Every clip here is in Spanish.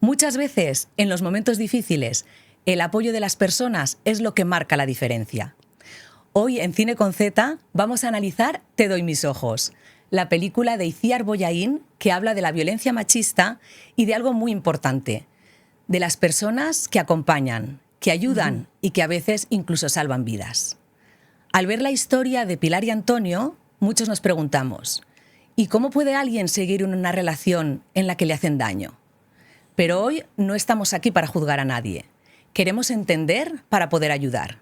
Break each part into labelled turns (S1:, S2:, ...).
S1: Muchas veces, en los momentos difíciles, el apoyo de las personas es lo que marca la diferencia. Hoy, en Cine con Z, vamos a analizar Te doy mis ojos, la película de Itziar Bollaín que habla de la violencia machista y de algo muy importante, de las personas que acompañan, que ayudan y que a veces incluso salvan vidas. Al ver la historia de Pilar y Antonio, muchos nos preguntamos, ¿y cómo puede alguien seguir en una relación en la que le hacen daño? Pero hoy no estamos aquí para juzgar a nadie. Queremos entender para poder ayudar.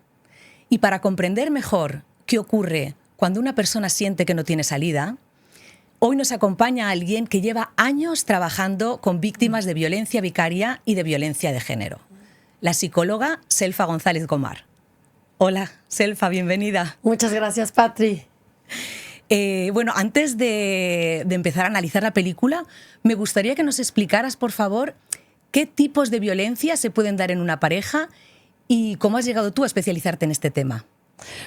S1: Y para comprender mejor qué ocurre cuando una persona siente que no tiene salida, hoy nos acompaña alguien que lleva años trabajando con víctimas de violencia vicaria y de violencia de género. La psicóloga Selfa González Gomar. Hola, Selfa, bienvenida.
S2: Muchas gracias, Patri.
S1: Bueno, antes de empezar a analizar la película, me gustaría que nos explicaras, por favor, qué tipos de violencia se pueden dar en una pareja y cómo has llegado tú a especializarte en este tema.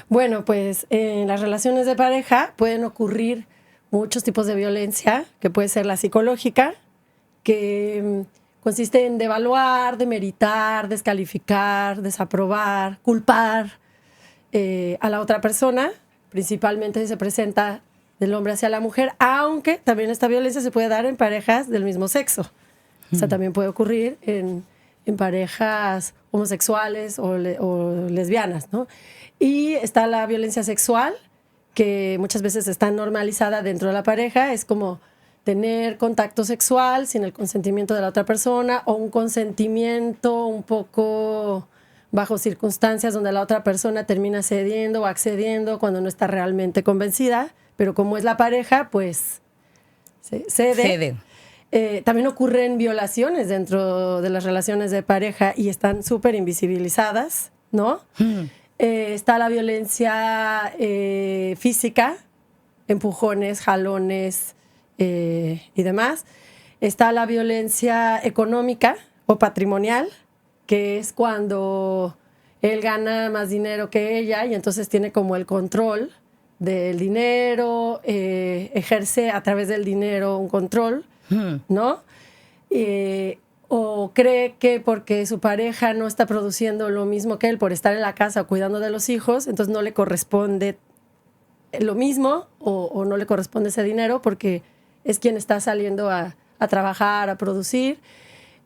S2: Bueno, pues en las relaciones de pareja pueden ocurrir muchos tipos de violencia, que puede ser la psicológica, que consiste en devaluar, demeritar, descalificar, desaprobar, culpar a la otra persona. Principalmente se presenta del hombre hacia la mujer, aunque también esta violencia se puede dar en parejas del mismo sexo. O sea, también puede ocurrir en parejas homosexuales o lesbianas, ¿no? Y está la violencia sexual, que muchas veces está normalizada dentro de la pareja. Es como tener contacto sexual sin el consentimiento de la otra persona, o un consentimiento un poco bajo circunstancias donde la otra persona termina cediendo o accediendo cuando no está realmente convencida, pero como es la pareja, pues cede. También ocurren violaciones dentro de las relaciones de pareja y están súper invisibilizadas, ¿no? Está la violencia física, empujones, jalones y demás. Está la violencia económica o patrimonial, que es cuando él gana más dinero que ella y entonces tiene como el control del dinero, ejerce a través del dinero un control, ¿no? O cree que porque su pareja no está produciendo lo mismo que él por estar en la casa o cuidando de los hijos, entonces no le corresponde lo mismo o no le corresponde ese dinero porque es quien está saliendo a trabajar, a producir.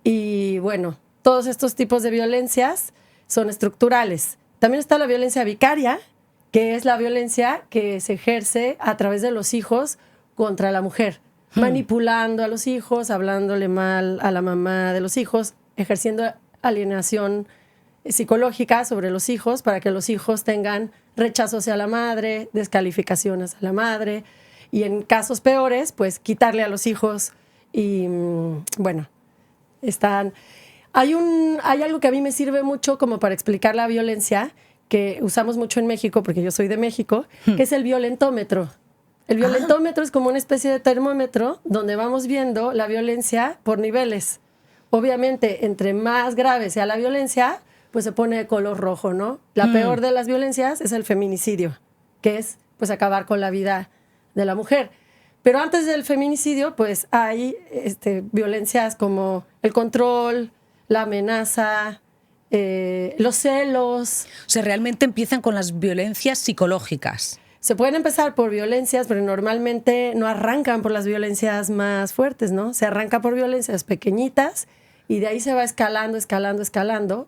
S2: Y bueno, todos estos tipos de violencias son estructurales. También está la violencia vicaria, que es la violencia que se ejerce a través de los hijos contra la mujer, manipulando a los hijos, hablándole mal a la mamá de los hijos, ejerciendo alienación psicológica sobre los hijos para que los hijos tengan rechazo hacia la madre, descalificaciones a la madre, y en casos peores, pues quitarle a los hijos y, bueno, están... Hay algo que a mí me sirve mucho como para explicar la violencia, que usamos mucho en México, porque yo soy de México, que es el violentómetro. El violentómetro es como una especie de termómetro donde vamos viendo la violencia por niveles. Obviamente, entre más grave sea la violencia, pues se pone de color rojo, ¿no? La peor de las violencias es el feminicidio, que es pues acabar con la vida de la mujer. Pero antes del feminicidio, pues hay violencias como el control, la amenaza, los celos.
S1: O sea, realmente empiezan con las violencias psicológicas.
S2: Se pueden empezar por violencias, pero normalmente no arrancan por las violencias más fuertes, ¿no? Se arranca por violencias pequeñitas y de ahí se va escalando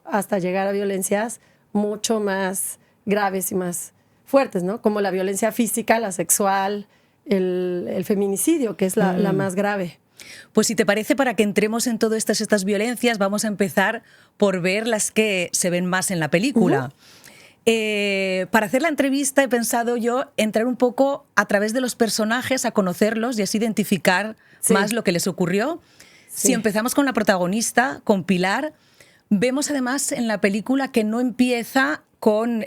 S2: hasta llegar a violencias mucho más graves y más fuertes, ¿no? Como la violencia física, la sexual, el feminicidio, que es la más grave.
S1: Pues si te parece, para que entremos en todas estas violencias, vamos a empezar por ver las que se ven más en la película. Para hacer la entrevista he pensado yo entrar un poco a través de los personajes, a conocerlos y así identificar más lo que les ocurrió. Sí. Si empezamos con la protagonista, con Pilar, vemos además en la película que no empieza con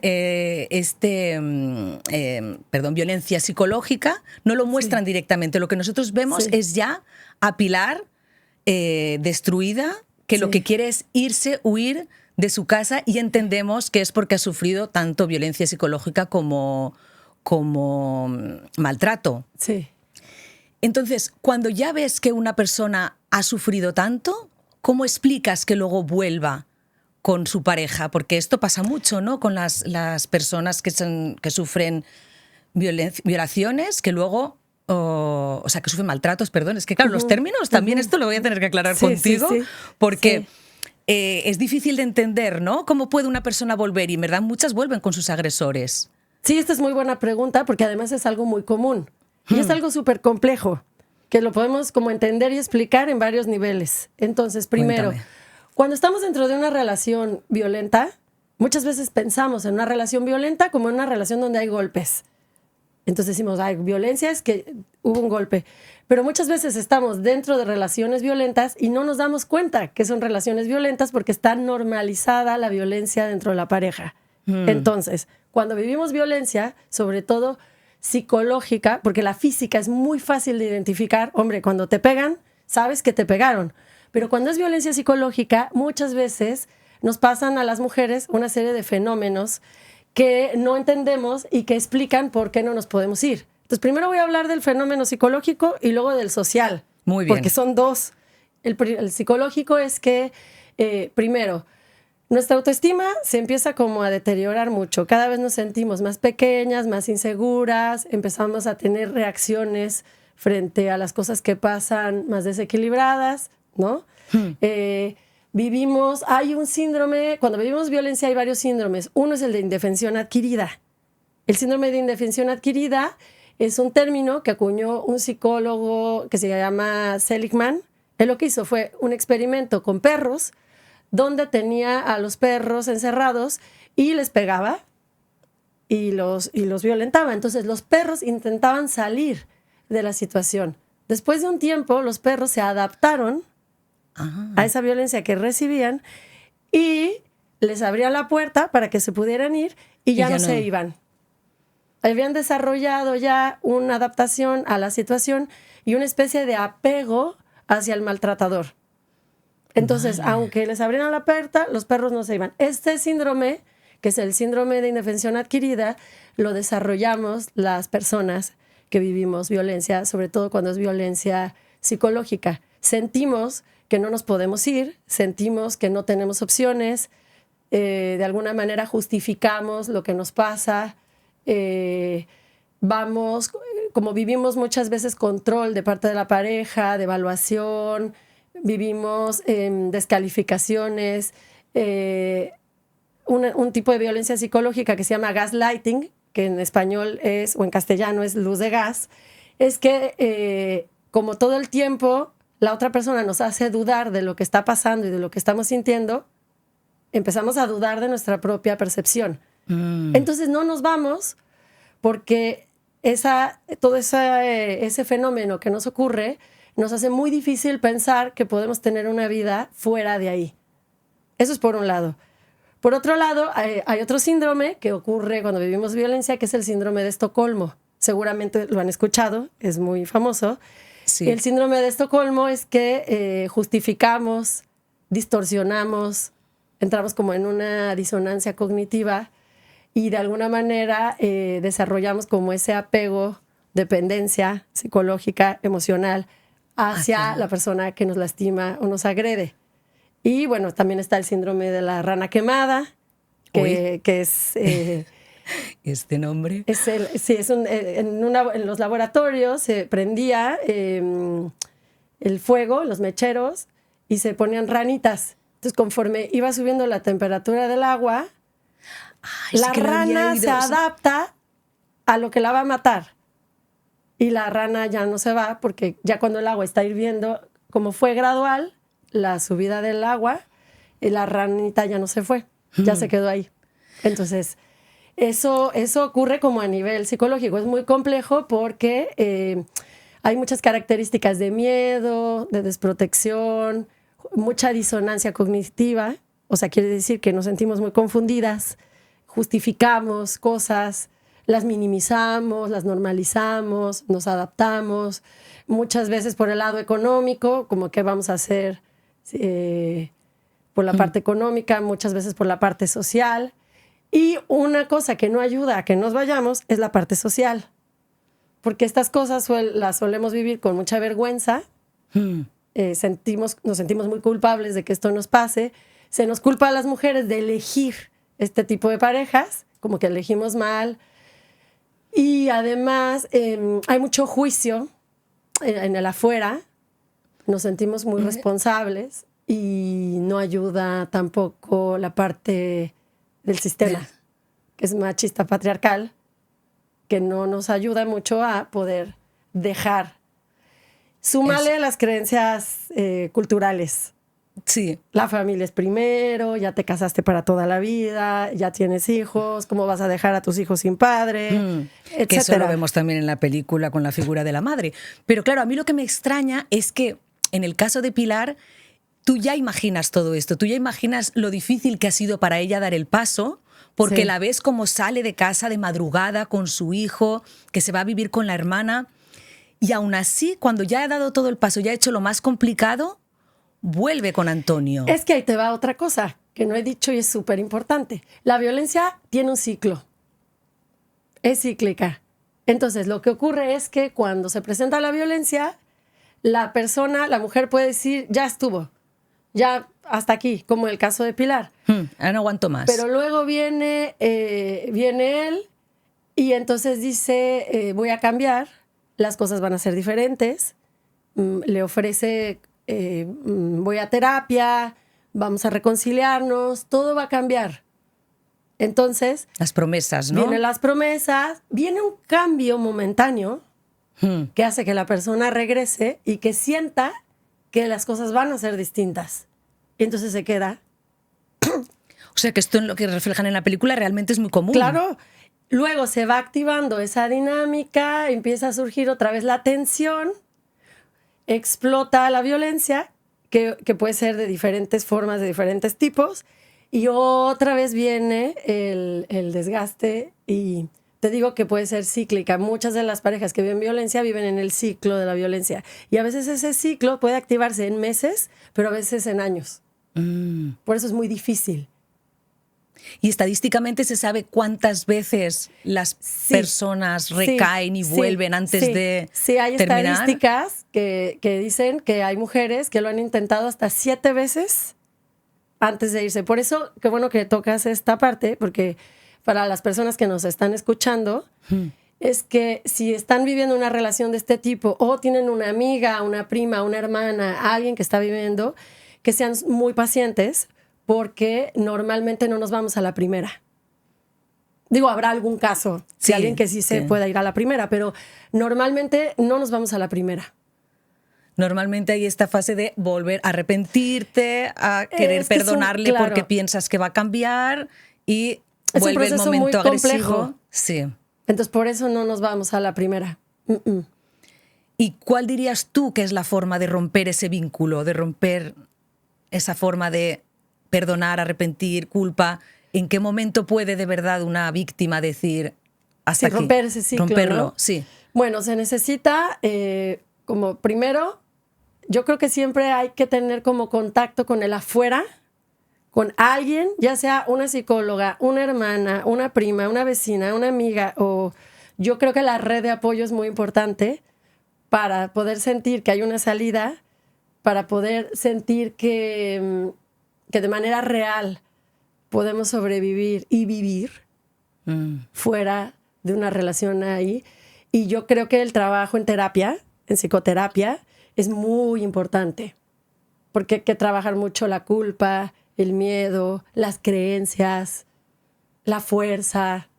S1: violencia psicológica, no lo muestran directamente. Lo que nosotros vemos es ya a Pilar destruida, que lo que quiere es irse, huir de su casa, y entendemos que es porque ha sufrido tanto violencia psicológica como maltrato.
S2: Sí.
S1: Entonces, cuando ya ves que una persona ha sufrido tanto, ¿cómo explicas que luego vuelva con su pareja? Porque esto pasa mucho, ¿no? Con las personas que sufren violaciones, que luego... O sea, que sufren maltratos, perdón. Es que, claro, los términos también, esto lo voy a tener que aclarar contigo, porque es difícil de entender, ¿no? ¿Cómo puede una persona volver? Y en verdad muchas vuelven con sus agresores.
S2: Sí, esta es muy buena pregunta, porque además es algo muy común. Y es algo súper complejo, que lo podemos como entender y explicar en varios niveles. Entonces, primero,
S1: Cuéntame.
S2: Cuando estamos dentro de una relación violenta, muchas veces pensamos en una relación violenta como en una relación donde hay golpes. Entonces decimos, hay violencia, es que hubo un golpe. Pero muchas veces estamos dentro de relaciones violentas y no nos damos cuenta que son relaciones violentas porque está normalizada la violencia dentro de la pareja. Entonces, cuando vivimos violencia, sobre todo psicológica, porque la física es muy fácil de identificar, hombre, cuando te pegan, sabes que te pegaron. Pero cuando es violencia psicológica, muchas veces nos pasan a las mujeres una serie de fenómenos que no entendemos y que explican por qué no nos podemos ir. Entonces, primero voy a hablar del fenómeno psicológico y luego del social.
S1: Muy bien.
S2: Porque son dos. El psicológico es que, primero, nuestra autoestima se empieza como a deteriorar mucho. Cada vez nos sentimos más pequeñas, más inseguras, empezamos a tener reacciones frente a las cosas que pasan más desequilibradas, ¿no? Hay un síndrome, cuando vivimos violencia hay varios síndromes. Uno es el de indefensión adquirida. El síndrome de indefensión adquirida es un término que acuñó un psicólogo que se llama Seligman. Él lo que hizo fue un experimento con perros donde tenía a los perros encerrados y les pegaba y los violentaba. Entonces los perros intentaban salir de la situación. Después de un tiempo, los perros se adaptaron a esa violencia que recibían y les abrían la puerta para que se pudieran ir y ya no se iban. Habían desarrollado ya una adaptación a la situación y una especie de apego hacia el maltratador. Entonces, aunque les abrieran la puerta, los perros no se iban. Este síndrome, que es el síndrome de indefensión adquirida, lo desarrollamos las personas que vivimos violencia, sobre todo cuando es violencia psicológica. Sentimos que no nos podemos ir, sentimos que no tenemos opciones, de alguna manera justificamos lo que nos pasa, como vivimos muchas veces control de parte de la pareja, de evaluación, vivimos descalificaciones, un tipo de violencia psicológica que se llama gaslighting, que en español es, o en castellano es luz de gas, es que como todo el tiempo la otra persona nos hace dudar de lo que está pasando y de lo que estamos sintiendo, empezamos a dudar de nuestra propia percepción. Entonces no nos vamos porque todo ese fenómeno que nos ocurre nos hace muy difícil pensar que podemos tener una vida fuera de ahí. Eso es por un lado. Por otro lado, hay otro síndrome que ocurre cuando vivimos violencia, que es el síndrome de Estocolmo. Seguramente lo han escuchado, es muy famoso. Sí. El síndrome de Estocolmo es que justificamos, distorsionamos, entramos como en una disonancia cognitiva y de alguna manera desarrollamos como ese apego, dependencia psicológica, emocional hacia la persona que nos lastima o nos agrede. Y bueno, también está el síndrome de la rana quemada, que es...
S1: ¿Este nombre?
S2: En los laboratorios se prendía el fuego, los mecheros, y se ponían ranitas. Entonces, conforme iba subiendo la temperatura del agua, la rana se adapta a lo que la va a matar. Y la rana ya no se va, porque ya cuando el agua está hirviendo, como fue gradual la subida del agua, y la ranita ya no se fue, ya se quedó ahí. Entonces... Eso ocurre como a nivel psicológico. Es muy complejo porque hay muchas características de miedo, de desprotección, mucha disonancia cognitiva. O sea, quiere decir que nos sentimos muy confundidas, justificamos cosas, las minimizamos, las normalizamos, nos adaptamos. Muchas veces por el lado económico, como qué vamos a hacer por la parte económica, muchas veces por la parte social. Y una cosa que no ayuda a que nos vayamos es la parte social. Porque estas cosas las solemos vivir con mucha vergüenza nos sentimos muy culpables de que esto nos pase. Se nos culpa a las mujeres de elegir este tipo de parejas, como que elegimos mal. Y además hay mucho juicio en el afuera. Nos sentimos muy responsables y no ayuda tampoco la parte del sistema, que es machista patriarcal, que no nos ayuda mucho a poder dejar. Súmale las creencias culturales.
S1: Sí.
S2: La familia es primero, ya te casaste para toda la vida, ya tienes hijos, ¿cómo vas a dejar a tus hijos sin padre? Etcétera.
S1: Que eso lo vemos también en la película con la figura de la madre. Pero claro, a mí lo que me extraña es que en el caso de Pilar, tú ya imaginas todo esto, tú ya imaginas lo difícil que ha sido para ella dar el paso, porque
S2: Sí.
S1: la ves como sale de casa de madrugada con su hijo, que se va a vivir con la hermana, y aún así, cuando ya ha dado todo el paso, ya ha hecho lo más complicado, vuelve con Antonio.
S2: Es que ahí te va otra cosa que no he dicho y es súper importante. La violencia tiene un ciclo. Es cíclica. Entonces, lo que ocurre es que cuando se presenta la violencia, la mujer puede decir, ya estuvo, ya hasta aquí, como el caso de Pilar.
S1: Ahora no aguanto más.
S2: Pero luego viene él y entonces dice, voy a cambiar, las cosas van a ser diferentes. Le ofrece, voy a terapia, vamos a reconciliarnos, todo va a cambiar. Entonces,
S1: las promesas, ¿no?
S2: Vienen las promesas, viene un cambio momentáneo que hace que la persona regrese y que sienta que las cosas van a ser distintas. Y entonces se queda.
S1: O sea que esto en lo que reflejan en la película realmente es muy común.
S2: Claro. Luego se va activando esa dinámica, empieza a surgir otra vez la tensión, explota la violencia, que puede ser de diferentes formas, de diferentes tipos, y otra vez viene el desgaste y te digo que puede ser cíclica. Muchas de las parejas que viven violencia viven en el ciclo de la violencia y a veces ese ciclo puede activarse en meses, pero a veces en años. Por eso es muy difícil.
S1: Y estadísticamente se sabe cuántas veces las personas recaen y vuelven antes de
S2: Sí, hay
S1: terminar.
S2: estadísticas que dicen que hay mujeres que lo han intentado hasta 7 veces antes de irse. Por eso, qué bueno que tocas esta parte, porque para las personas que nos están escuchando, es que si están viviendo una relación de este tipo o tienen una amiga, una prima, una hermana, alguien que está viviendo, que sean muy pacientes, porque normalmente no nos vamos a la primera. Digo, habrá algún caso de alguien que sí se pueda ir a la primera, pero normalmente no nos vamos a la primera.
S1: Normalmente hay esta fase de volver a arrepentirte, a querer perdonarle porque piensas que va a cambiar y vuelve el momento agresivo. Sí.
S2: Entonces, por eso no nos vamos a la primera.
S1: ¿Y cuál dirías tú que es la forma de romper ese vínculo, de romper esa forma de perdonar, arrepentir, culpa? ¿En qué momento puede de verdad una víctima decir hasta aquí?
S2: Romper ese ciclo,
S1: romperlo,
S2: ¿no?
S1: Sí.
S2: Bueno, se necesita, como primero, yo creo que siempre hay que tener como contacto con el afuera, con alguien, ya sea una psicóloga, una hermana, una prima, una vecina, una amiga, o yo creo que la red de apoyo es muy importante para poder sentir que hay una salida, para poder sentir que de manera real podemos sobrevivir y vivir fuera de una relación ahí. Y yo creo que el trabajo en terapia, en psicoterapia, es muy importante, porque hay que trabajar mucho la culpa, el miedo, las creencias, la fuerza.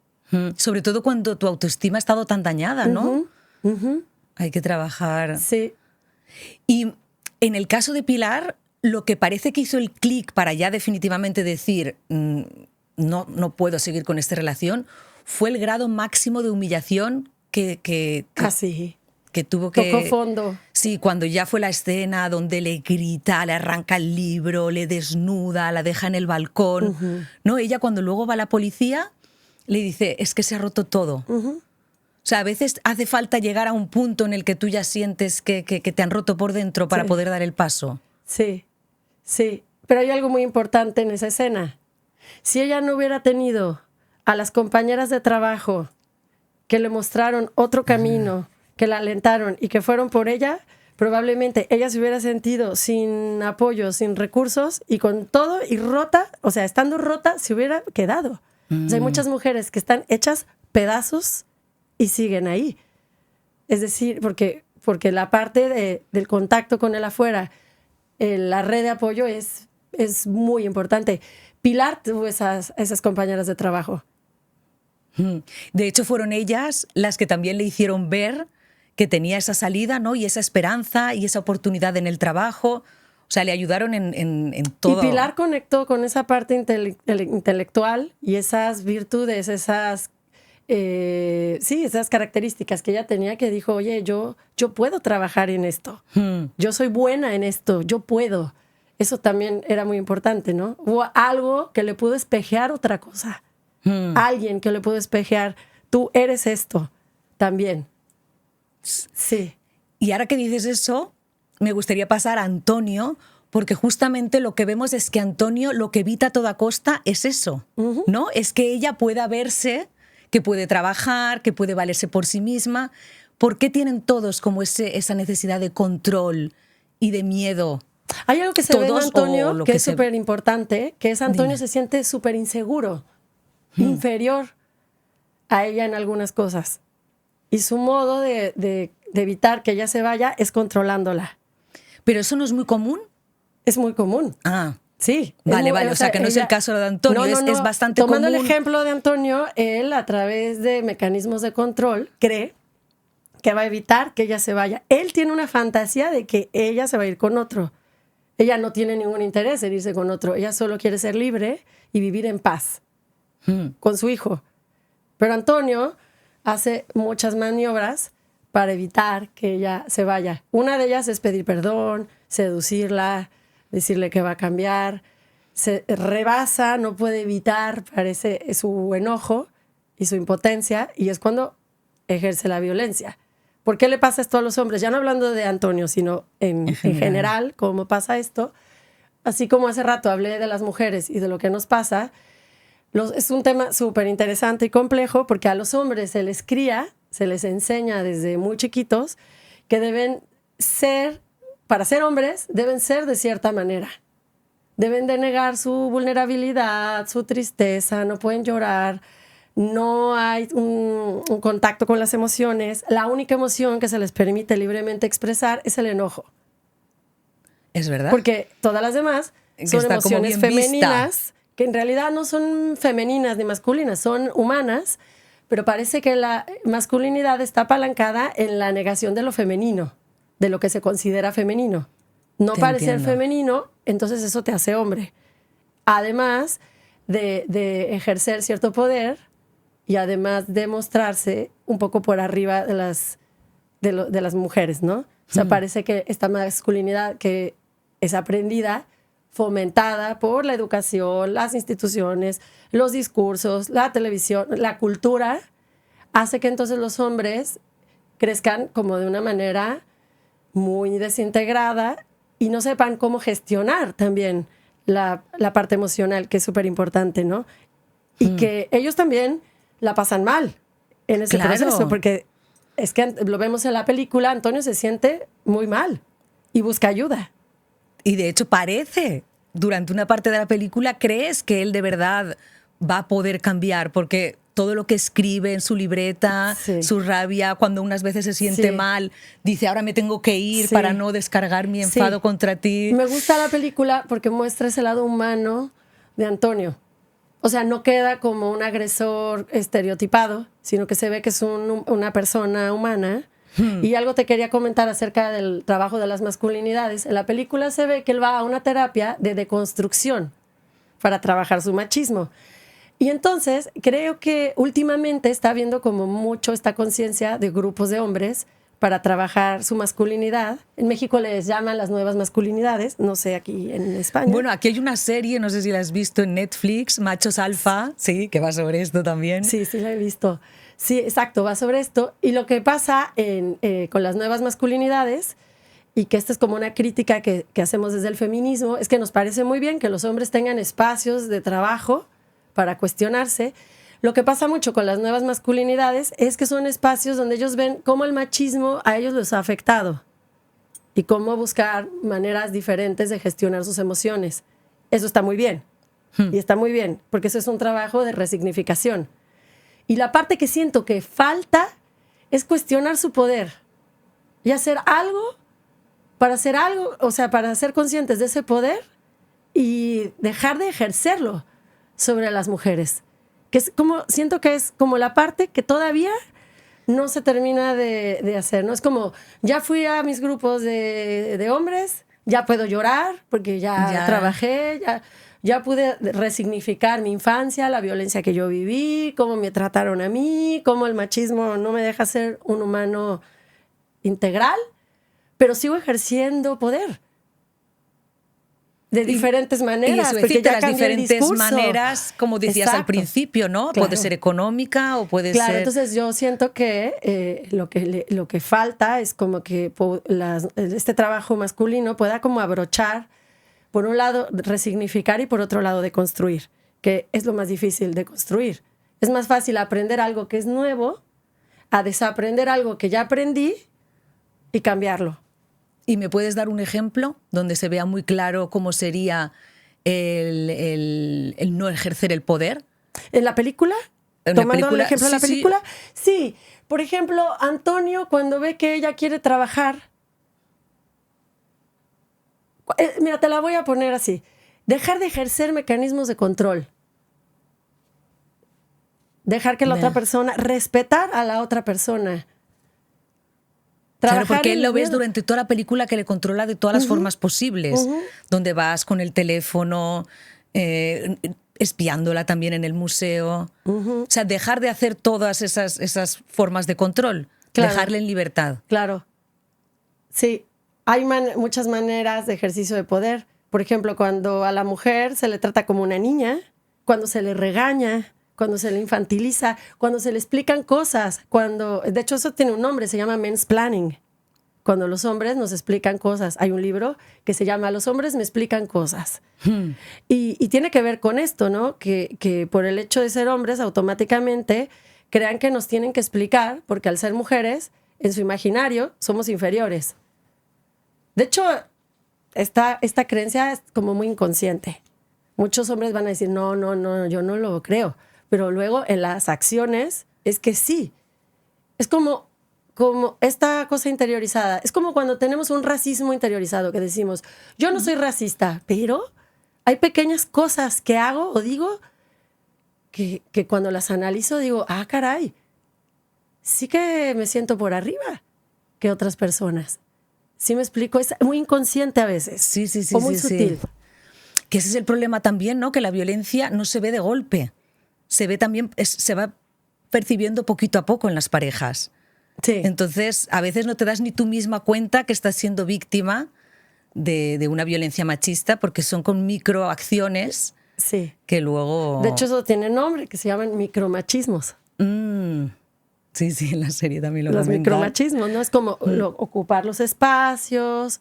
S1: Sobre todo cuando tu autoestima ha estado tan dañada, ¿no? Hay que trabajar.
S2: Sí.
S1: Y en el caso de Pilar, lo que parece que hizo el clic para ya definitivamente decir no puedo seguir con esta relación fue el grado máximo de humillación que tuvo que...
S2: Tocó fondo.
S1: Sí, cuando ya fue la escena donde le grita, le arranca el libro, le desnuda, la deja en el balcón. ¿No? Ella cuando luego va a la policía le dice, es que se ha roto todo. O sea, a veces hace falta llegar a un punto en el que tú ya sientes que te han roto por dentro para poder dar el paso.
S2: Sí, sí. Pero hay algo muy importante en esa escena. Si ella no hubiera tenido a las compañeras de trabajo que le mostraron otro camino, que la alentaron y que fueron por ella, probablemente ella se hubiera sentido sin apoyo, sin recursos y con todo y rota, o sea, estando rota, se hubiera quedado. O sea, hay muchas mujeres que están hechas pedazos y siguen ahí. Es decir, porque la parte del contacto con el afuera, la red de apoyo es muy importante. Pilar tuvo esas compañeras de trabajo.
S1: De hecho, fueron ellas las que también le hicieron ver que tenía esa salida, ¿no? Y esa esperanza y esa oportunidad en el trabajo. O sea, le ayudaron en todo.
S2: Y Pilar conectó con esa parte intelectual y esas virtudes, esas características que ella tenía, que dijo, oye, yo puedo trabajar en esto. Yo soy buena en esto, yo puedo. Eso también era muy importante, ¿no? Hubo algo que le pudo espejear otra cosa. Alguien que le pudo espejear, tú eres esto también. Sí.
S1: Y ahora que dices eso, me gustaría pasar a Antonio, porque justamente lo que vemos es que Antonio lo que evita a toda costa es eso, ¿no? Es que ella pueda verse, que puede trabajar, que puede valerse por sí misma. ¿Por qué tienen todos como esa necesidad de control y de miedo?
S2: Hay algo que se ve en Antonio que es súper importante, que es Antonio se siente súper inseguro, inferior a ella en algunas cosas. Y su modo de evitar que ella se vaya es controlándola.
S1: ¿Pero eso no es muy común?
S2: Es muy común.
S1: Ah,
S2: sí.
S1: Vale, o sea, que no es el caso de Antonio, es bastante común.
S2: Tomando el ejemplo de Antonio, él a través de mecanismos de control cree que va a evitar que ella se vaya. Él tiene una fantasía de que ella se va a ir con otro. Ella no tiene ningún interés en irse con otro. Ella solo quiere ser libre y vivir en paz con su hijo. Pero Antonio hace muchas maniobras para evitar que ella se vaya. Una de ellas es pedir perdón, seducirla, decirle que va a cambiar. Se rebasa, no puede evitar, parece, su enojo y su impotencia, y es cuando ejerce la violencia. ¿Por qué le pasa esto a los hombres? Ya no hablando de Antonio, sino en general, cómo pasa esto. Así como hace rato hablé de las mujeres y de lo que nos pasa, es un tema súper interesante y complejo, porque a los hombres se les cría, se les enseña desde muy chiquitos que deben ser, para ser hombres, deben ser de cierta manera. Deben de negar su vulnerabilidad, su tristeza, no pueden llorar, no hay un contacto con las emociones. La única emoción que se les permite libremente expresar es el enojo.
S1: Es verdad.
S2: Porque todas las demás son emociones femeninas, que en realidad no son femeninas ni masculinas, son humanas, pero parece que la masculinidad está apalancada en la negación de lo femenino, de lo que se considera femenino. No parecer femenino, entonces eso te hace hombre. Además de ejercer cierto poder y además de mostrarse un poco por arriba de las mujeres, ¿no? O sea, parece que esta masculinidad que es aprendida, fomentada por la educación, las instituciones, los discursos, la televisión, la cultura, hace que entonces los hombres crezcan como de una manera muy desintegrada y no sepan cómo gestionar también la parte emocional, que es súper importante, ¿no? Y que ellos también la pasan mal en ese proceso, porque es que lo vemos en la película, Antonio se siente muy mal y busca ayuda.
S1: Y de hecho parece, durante una parte de la película, crees que él de verdad va a poder cambiar, porque todo lo que escribe en su libreta, su rabia, cuando unas veces se siente mal, dice, ahora me tengo que ir para no descargar mi enfado contra ti.
S2: Me gusta la película porque muestra ese lado humano de Antonio. O sea, no queda como un agresor estereotipado, sino que se ve que es una persona humana. Y algo te quería comentar acerca del trabajo de las masculinidades. En la película se ve que él va a una terapia de deconstrucción para trabajar su machismo. Y entonces creo que últimamente está habiendo como mucho esta conciencia de grupos de hombres para trabajar su masculinidad. En México les llaman las nuevas masculinidades, no sé, aquí en España.
S1: Bueno, aquí hay una serie, no sé si la has visto en Netflix, Machos Alfa, sí, que va sobre esto también.
S2: Sí, la he visto. Sí, exacto, va sobre esto. Y lo que pasa con las nuevas masculinidades, y que esta es como una crítica que hacemos desde el feminismo, es que nos parece muy bien que los hombres tengan espacios de trabajo para cuestionarse. Lo que pasa mucho con las nuevas masculinidades es que son espacios donde ellos ven cómo el machismo a ellos los ha afectado. y cómo buscar maneras diferentes de gestionar sus emociones. Eso está muy bien. Y está muy bien, porque eso es un trabajo de resignificación. Y la parte que siento que falta es cuestionar su poder y hacer algo, o sea, para ser conscientes de ese poder y dejar de ejercerlo sobre las mujeres. Que es como, siento que es como la parte que todavía no se termina de hacer, ¿no? Es como, ya fui a mis grupos de hombres, ya puedo llorar porque ya trabajé, ya pude resignificar mi infancia, la violencia que yo viví, cómo me trataron a mí, cómo el machismo no me deja ser un humano integral, pero sigo ejerciendo poder. De diferentes maneras.
S1: Y eso
S2: porque
S1: decirte,
S2: ya
S1: las diferentes
S2: el
S1: maneras, como decías al principio, ¿no?
S2: Claro.
S1: Puede ser económica o puede
S2: Claro,
S1: ser...
S2: entonces yo siento que lo que falta es como que este trabajo masculino pueda como abrochar, por un lado, resignificar y por otro lado, deconstruir, que es lo más difícil de construir. Es más fácil aprender algo que es nuevo a desaprender algo que ya aprendí y cambiarlo.
S1: ¿Y me puedes dar un ejemplo donde se vea muy claro cómo sería el no ejercer el poder?
S2: ¿En la película? Tomando el ejemplo de la película. Sí. Por ejemplo, Antonio, cuando ve que ella quiere trabajar... mira, te la voy a poner así. Dejar de ejercer mecanismos de control. Dejar que la otra persona... Respetar a la otra persona.
S1: Claro, porque él lo ves durante toda la película que le controla de todas las formas posibles. Donde vas con el teléfono, espiándola también en el museo. O sea, dejar de hacer todas esas formas de control. Claro. Dejarle en libertad.
S2: Claro. Sí, hay muchas maneras de ejercicio de poder. Por ejemplo, cuando a la mujer se le trata como una niña, cuando se le regaña, cuando se le infantiliza, cuando se le explican cosas, de hecho eso tiene un nombre, se llama mansplaining. Cuando los hombres nos explican cosas. Hay un libro que se llama Los hombres me explican cosas. Y tiene que ver con esto, ¿no? Que por el hecho de ser hombres automáticamente crean que nos tienen que explicar, porque al ser mujeres, en su imaginario, somos inferiores. De hecho, esta creencia es como muy inconsciente. Muchos hombres van a decir, no, yo no lo creo. Pero luego en las acciones es que sí. Es como esta cosa interiorizada. Es como cuando tenemos un racismo interiorizado que decimos, yo no soy racista, pero hay pequeñas cosas que hago o digo que cuando las analizo digo, caray, sí que me siento por arriba que otras personas. ¿Sí me explico? Es muy inconsciente a veces.
S1: Sí.
S2: O muy sutil.
S1: Sí. Que ese es el problema también, ¿no? Que la violencia no se ve de golpe. Se ve también, se va percibiendo poquito a poco en las parejas.
S2: Sí.
S1: Entonces, a veces no te das ni tú misma cuenta que estás siendo víctima de una violencia machista porque son con microacciones que luego...
S2: De hecho, eso tiene nombre, que se llaman micromachismos.
S1: Sí, en la serie también lo
S2: Los
S1: comentan.
S2: micromachismos, ¿no? Es como ocupar los espacios.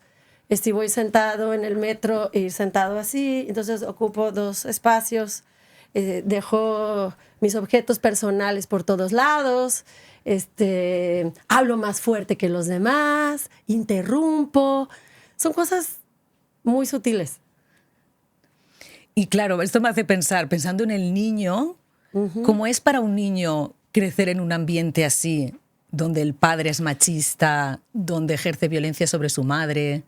S2: Si voy sentado en el metro, ir sentado así, entonces ocupo 2 espacios. Dejo mis objetos personales por todos lados, hablo más fuerte que los demás, interrumpo. Son cosas muy sutiles.
S1: Y claro, esto me hace pensando en el niño, ¿cómo es para un niño crecer en un ambiente así, donde el padre es machista, donde ejerce violencia sobre su madre?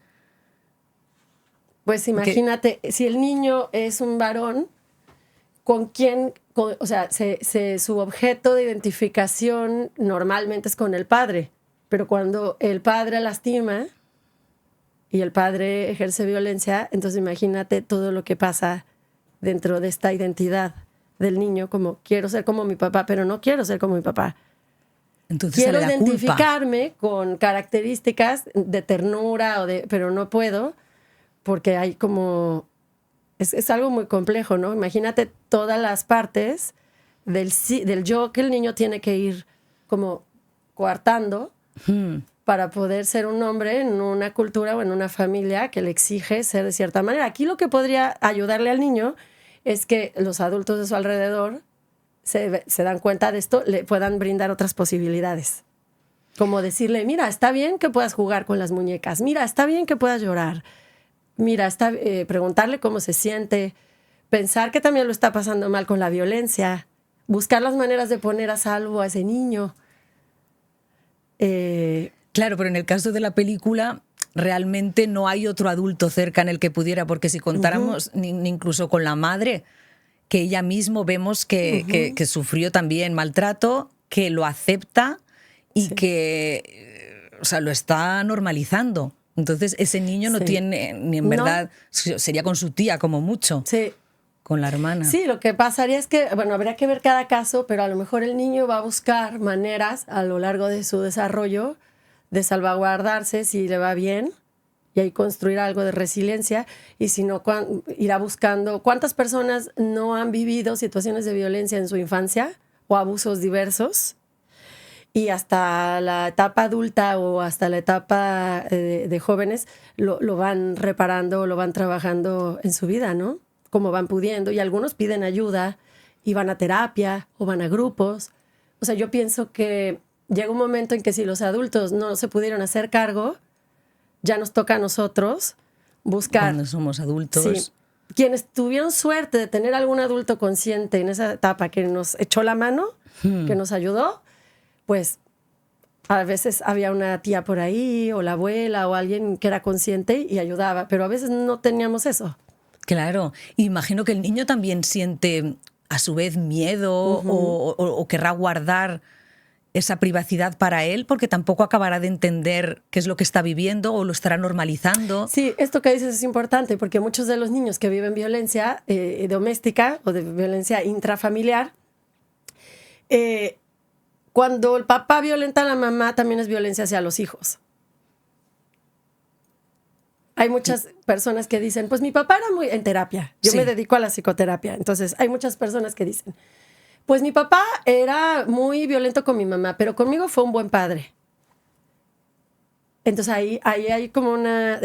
S2: Pues imagínate, si el niño es un varón, o sea, su objeto de identificación normalmente es con el padre, pero cuando el padre lastima y el padre ejerce violencia, entonces imagínate todo lo que pasa dentro de esta identidad del niño, como quiero ser como mi papá, pero no quiero ser como mi papá.
S1: Entonces
S2: quiero
S1: sale la
S2: identificarme con características de ternura, pero no puedo, porque hay como... Es algo muy complejo, ¿no? Imagínate todas las partes del yo que el niño tiene que ir como coartando para poder ser un hombre en una cultura o en una familia que le exige ser de cierta manera. Aquí lo que podría ayudarle al niño es que los adultos de su alrededor se dan cuenta de esto, le puedan brindar otras posibilidades. Como decirle, mira, está bien que puedas jugar con las muñecas, mira, está bien que puedas llorar, mira, preguntarle cómo se siente, pensar que también lo está pasando mal con la violencia, buscar las maneras de poner a salvo a ese niño.
S1: Claro, pero en el caso de la película realmente no hay otro adulto cerca en el que pudiera, porque si contáramos ni incluso con la madre, que ella mismo vemos que sufrió también maltrato, que lo acepta y que lo está normalizando. Entonces ese niño no tiene, ni en verdad, sería con su tía como mucho.
S2: Sí.
S1: Con la hermana.
S2: Sí, lo que pasaría es que, bueno, habría que ver cada caso, pero a lo mejor el niño va a buscar maneras a lo largo de su desarrollo de salvaguardarse si le va bien y ahí construir algo de resiliencia, y si no, irá buscando cuántas personas no han vivido situaciones de violencia en su infancia o abusos diversos, y hasta la etapa adulta o hasta la etapa de jóvenes lo van reparando, lo van trabajando en su vida, ¿no? Como van pudiendo, y algunos piden ayuda y van a terapia o van a grupos. O sea, yo pienso que llega un momento en que si los adultos no se pudieron hacer cargo, ya nos toca a nosotros buscar.
S1: Cuando somos adultos.
S2: Sí, quienes tuvieron suerte de tener algún adulto consciente en esa etapa que nos echó la mano, que nos ayudó, pues a veces había una tía por ahí o la abuela o alguien que era consciente y ayudaba, pero a veces no teníamos eso.
S1: Claro, imagino que el niño también siente a su vez miedo o querrá guardar esa privacidad para él, porque tampoco acabará de entender qué es lo que está viviendo o lo estará normalizando.
S2: Sí, esto que dices es importante, porque muchos de los niños que viven violencia doméstica o de violencia intrafamiliar, cuando el papá violenta a la mamá, también es violencia hacia los hijos. Hay muchas personas que dicen, pues mi papá era muy en terapia, yo me dedico a la psicoterapia, entonces hay muchas personas que dicen, pues mi papá era muy violento con mi mamá, pero conmigo fue un buen padre. Entonces ahí hay como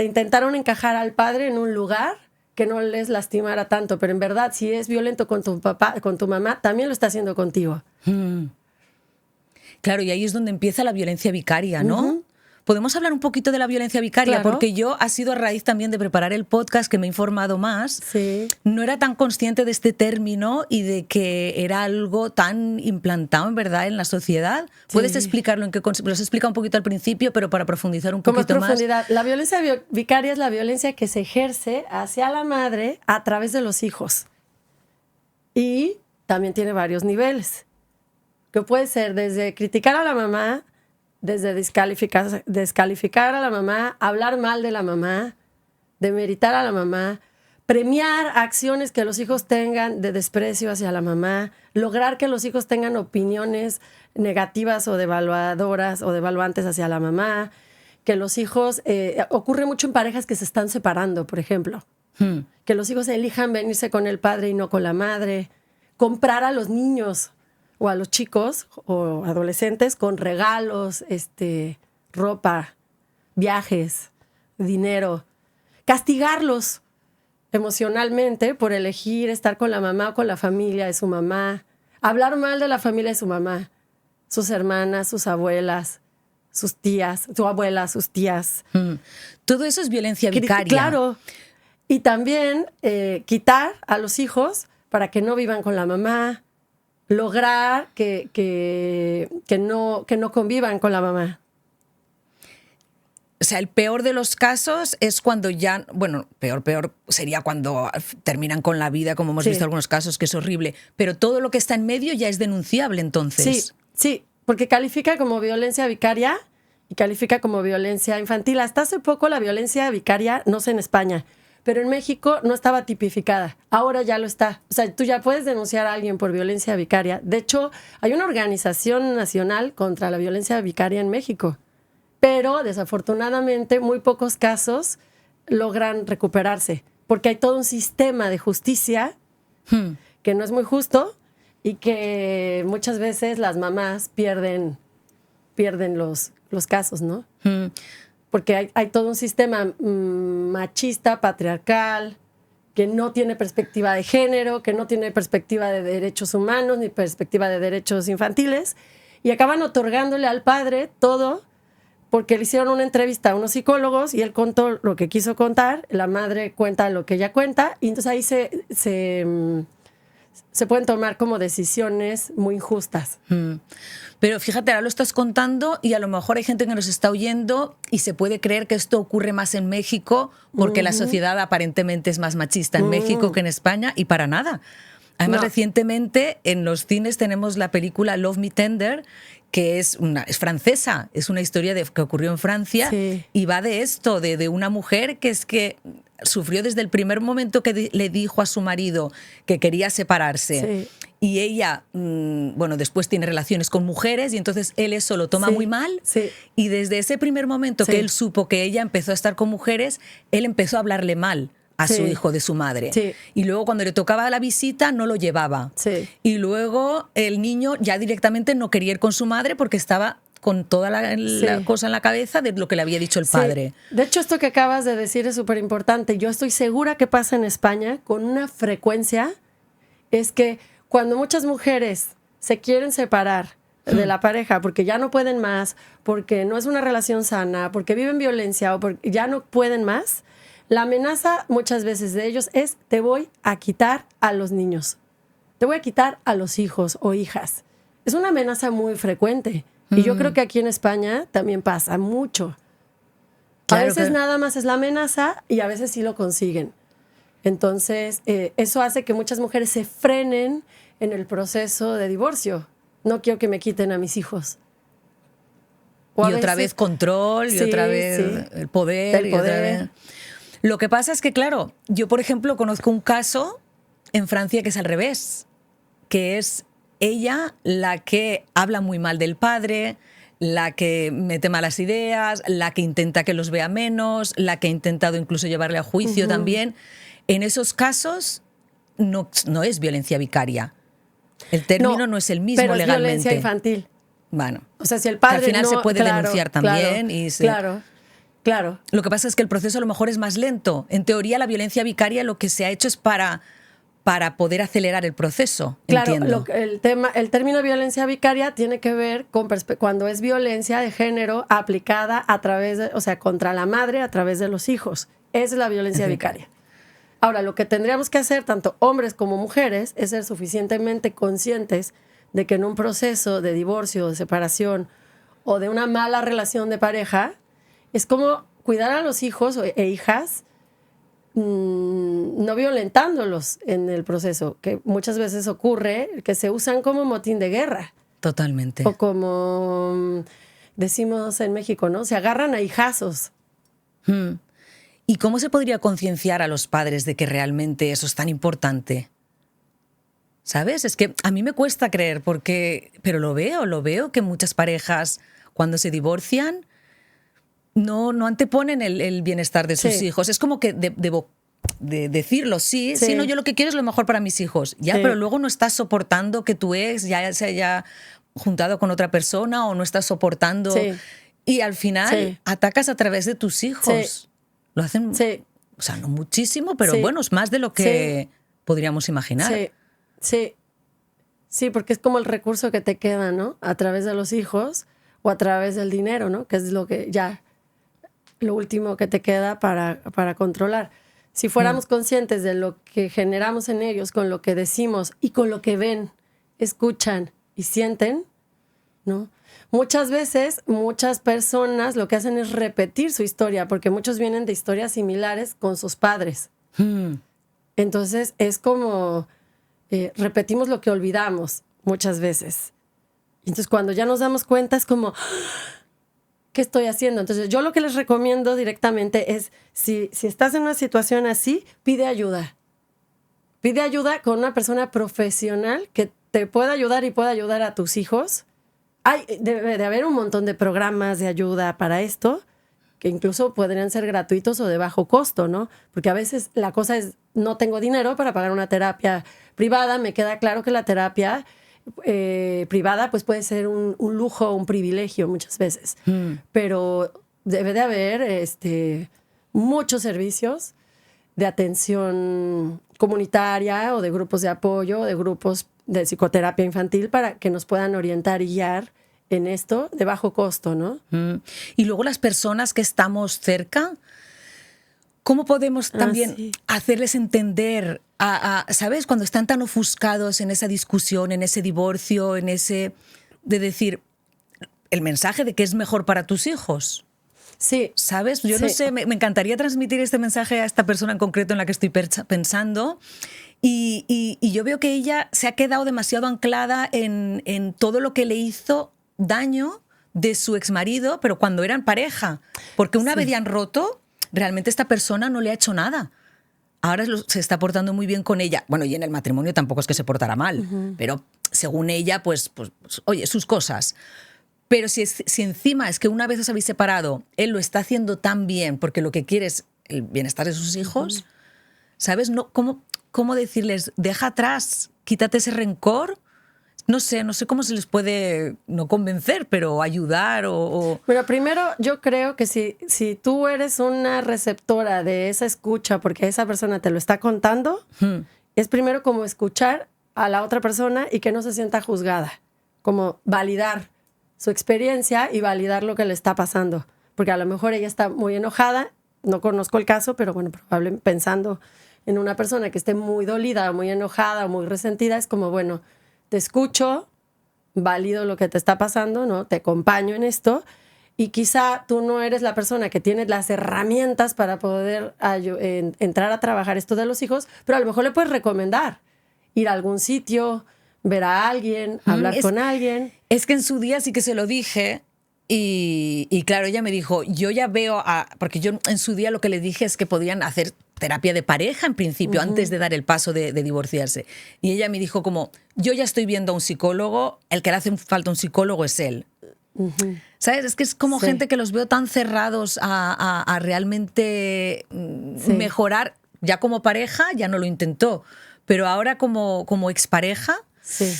S2: intentaron encajar al padre en un lugar que no les lastimara tanto, pero en verdad si es violento con tu papá, con tu mamá, también lo está haciendo contigo.
S1: Claro, y ahí es donde empieza la violencia vicaria, ¿no? ¿Podemos hablar un poquito de la violencia vicaria?
S2: Claro.
S1: Porque yo ha sido a raíz también de preparar el podcast que me he informado más.
S2: Sí.
S1: No era tan consciente de este término y de que era algo tan implantado, en verdad, en la sociedad. Sí. ¿Puedes explicarlo? Lo has explicado un poquito al principio, pero para profundizar un poquito más.
S2: La violencia vicaria es la violencia que se ejerce hacia la madre a través de los hijos. Y también tiene varios niveles. Que puede ser desde criticar a la mamá, desde descalificar a la mamá, hablar mal de la mamá, demeritar a la mamá, premiar acciones que los hijos tengan de desprecio hacia la mamá, lograr que los hijos tengan opiniones negativas o devaluadoras o devaluantes hacia la mamá, que los hijos, ocurre mucho en parejas que se están separando, por ejemplo, que los hijos elijan venirse con el padre y no con la madre, comprar a los niños o a los chicos o adolescentes con regalos, ropa, viajes, dinero. Castigarlos emocionalmente por elegir estar con la mamá o con la familia de su mamá. Hablar mal de la familia de su mamá, sus hermanas, sus abuelas, sus tías, su abuela, sus tías.
S1: Todo eso es violencia vicaria.
S2: Claro. Y también quitar a los hijos para que no vivan con la mamá, lograr que no convivan con la mamá.
S1: O sea, el peor de los casos es cuando ya, bueno, peor sería cuando terminan con la vida, como hemos visto en algunos casos, que es horrible, pero todo lo que está en medio ya es denunciable entonces.
S2: Sí, porque califica como violencia vicaria y califica como violencia infantil. Hasta hace poco la violencia vicaria, no sé en España, pero en México no estaba tipificada. Ahora ya lo está. O sea, tú ya puedes denunciar a alguien por violencia vicaria. De hecho, hay una organización nacional contra la violencia vicaria en México. Pero, desafortunadamente, muy pocos casos logran recuperarse. Porque hay todo un sistema de justicia que no es muy justo y que muchas veces las mamás pierden los casos, ¿no? Porque hay todo un sistema machista, patriarcal, que no tiene perspectiva de género, que no tiene perspectiva de derechos humanos ni perspectiva de derechos infantiles, y acaban otorgándole al padre todo porque le hicieron una entrevista a unos psicólogos y él contó lo que quiso contar, la madre cuenta lo que ella cuenta, y entonces ahí se pueden tomar como decisiones muy injustas.
S1: Pero fíjate, ahora lo estás contando y a lo mejor hay gente que nos está oyendo y se puede creer que esto ocurre más en México porque la sociedad aparentemente es más machista en México que en España, y para nada. Además, recientemente en los cines tenemos la película Love Me Tender, que es francesa, es una historia que ocurrió en Francia, y va de esto, de una mujer que sufrió desde el primer momento que le dijo a su marido que quería separarse. Y ella, bueno, después tiene relaciones con mujeres y entonces él eso lo toma muy mal. Y desde ese primer momento que él supo que ella empezó a estar con mujeres, él empezó a hablarle mal a su hijo de su madre. Y luego cuando le tocaba la visita no lo llevaba. Y luego el niño ya directamente no quería ir con su madre porque estaba con toda la cosa en la cabeza de lo que le había dicho el padre.
S2: De hecho, esto que acabas de decir es súper importante. Yo estoy segura que pasa en España con una frecuencia, es que cuando muchas mujeres se quieren separar de la pareja porque ya no pueden más, porque no es una relación sana, porque viven violencia o porque ya no pueden más, la amenaza muchas veces de ellos es: te voy a quitar a los niños, te voy a quitar a los hijos o hijas. Es una amenaza muy frecuente. Y yo creo que aquí en España también pasa mucho. Claro, a veces nada más es la amenaza y a veces sí lo consiguen. Entonces, eso hace que muchas mujeres se frenen en el proceso de divorcio. No quiero que me quiten a mis hijos.
S1: Y otra vez control, y otra vez el poder. Y otra vez. Lo que pasa es que, claro, yo, por ejemplo, conozco un caso en Francia que es al revés, que es ella la que habla muy mal del padre, la que mete malas ideas, la que intenta que los vea menos, la que ha intentado incluso llevarle a juicio también. En esos casos no es violencia vicaria. El término no es el mismo
S2: pero
S1: legalmente.
S2: Es violencia infantil.
S1: Bueno,
S2: o sea, si el padre
S1: al final se puede denunciar también.
S2: Claro.
S1: Lo que pasa es que el proceso a lo mejor es más lento. En teoría, la violencia vicaria lo que se ha hecho es para poder acelerar el proceso.
S2: Claro,
S1: entiendo.
S2: El término violencia vicaria tiene que ver con cuando es violencia de género aplicada a través de, o sea, contra la madre a través de los hijos. Esa es la violencia vicaria. Ahora, lo que tendríamos que hacer, tanto hombres como mujeres, es ser suficientemente conscientes de que en un proceso de divorcio, de separación o de una mala relación de pareja, es como cuidar a los hijos e hijas, no violentándolos en el proceso, que muchas veces ocurre que se usan como motín de guerra.
S1: Totalmente.
S2: O como decimos en México, ¿no? Se agarran a hijazos.
S1: ¿Y cómo se podría concienciar a los padres de que realmente eso es tan importante? ¿Sabes? Es que a mí me cuesta creer, pero lo veo que muchas parejas cuando se divorcian no anteponen el bienestar de sus hijos. Es como que de decirlo, sí, no, yo lo que quiero es lo mejor para mis hijos. Pero luego no estás soportando que tu ex ya se haya juntado con otra persona o no estás soportando. Y al final atacas a través de tus hijos. Lo hacen, o sea, no muchísimo, pero bueno, es más de lo que podríamos imaginar.
S2: Sí, porque es como el recurso que te queda, ¿no? A través de los hijos o a través del dinero, ¿no? Que es lo último que te queda para controlar. Si fuéramos conscientes de lo que generamos en ellos, con lo que decimos y con lo que ven, escuchan y sienten, ¿no? Muchas veces, muchas personas lo que hacen es repetir su historia, porque muchos vienen de historias similares con sus padres. Entonces, es como repetimos lo que olvidamos muchas veces. Entonces, cuando ya nos damos cuenta, es como, ¿qué estoy haciendo? Entonces, yo lo que les recomiendo directamente es, si estás en una situación así, pide ayuda. Pide ayuda con una persona profesional que te pueda ayudar y pueda ayudar a tus hijos. Debe de haber un montón de programas de ayuda para esto, que incluso podrían ser gratuitos o de bajo costo, ¿no? Porque a veces la cosa es, no tengo dinero para pagar una terapia privada. Me queda claro que la terapia privada pues puede ser un lujo, un privilegio muchas veces. Pero debe de haber muchos servicios de atención comunitaria o de grupos de apoyo, de grupos de psicoterapia infantil para que nos puedan orientar y guiar en esto de bajo costo, ¿no?
S1: Y luego las personas que estamos cerca, ¿cómo podemos también
S2: sí.
S1: hacerles entender, ¿sabes? Cuando están tan ofuscados en esa discusión, en ese divorcio, en ese... de decir el mensaje de que es mejor para tus hijos.
S2: Sí.
S1: ¿Sabes? Yo
S2: Sí.
S1: no sé, me encantaría transmitir este mensaje a esta persona en concreto en la que estoy pensando. Y yo veo que ella se ha quedado demasiado anclada en todo lo que le hizo daño de su exmarido, pero cuando eran pareja. Porque una vez ya han roto, realmente esta persona no le ha hecho nada. Ahora se está portando muy bien con ella. Bueno, y en el matrimonio tampoco es que se portara mal, pero según ella, pues, oye, sus cosas. Pero si encima es que una vez os habéis separado, él lo está haciendo tan bien porque lo que quiere es el bienestar de sus hijos, ¿sabes? No, ¿cómo decirles, deja atrás, quítate ese rencor? No sé cómo se les puede, no convencer, pero ayudar o...
S2: Pero primero yo creo que si tú eres una receptora de esa escucha porque esa persona te lo está contando, es primero como escuchar a la otra persona y que no se sienta juzgada, como validar su experiencia y validar lo que le está pasando. Porque a lo mejor ella está muy enojada, no conozco el caso, pero bueno, probablemente pensando en una persona que esté muy dolida, muy enojada, muy resentida, es como, bueno, te escucho, valido lo que te está pasando, ¿no? Te acompaño en esto y quizá tú no eres la persona que tiene las herramientas para poder entrar a trabajar esto de los hijos, pero a lo mejor le puedes recomendar ir a algún sitio, ver a alguien, hablar con alguien.
S1: Es que en su día sí que se lo dije y claro, ella me dijo, yo ya veo, porque yo en su día lo que le dije es que podían hacer terapia de pareja en principio, antes de dar el paso de divorciarse. Y ella me dijo como, yo ya estoy viendo a un psicólogo, el que le hace falta un psicólogo es él. ¿Sabes? Es que es como gente que los veo tan cerrados a realmente mejorar. Ya como pareja ya no lo intentó, pero ahora como expareja...
S2: Sí.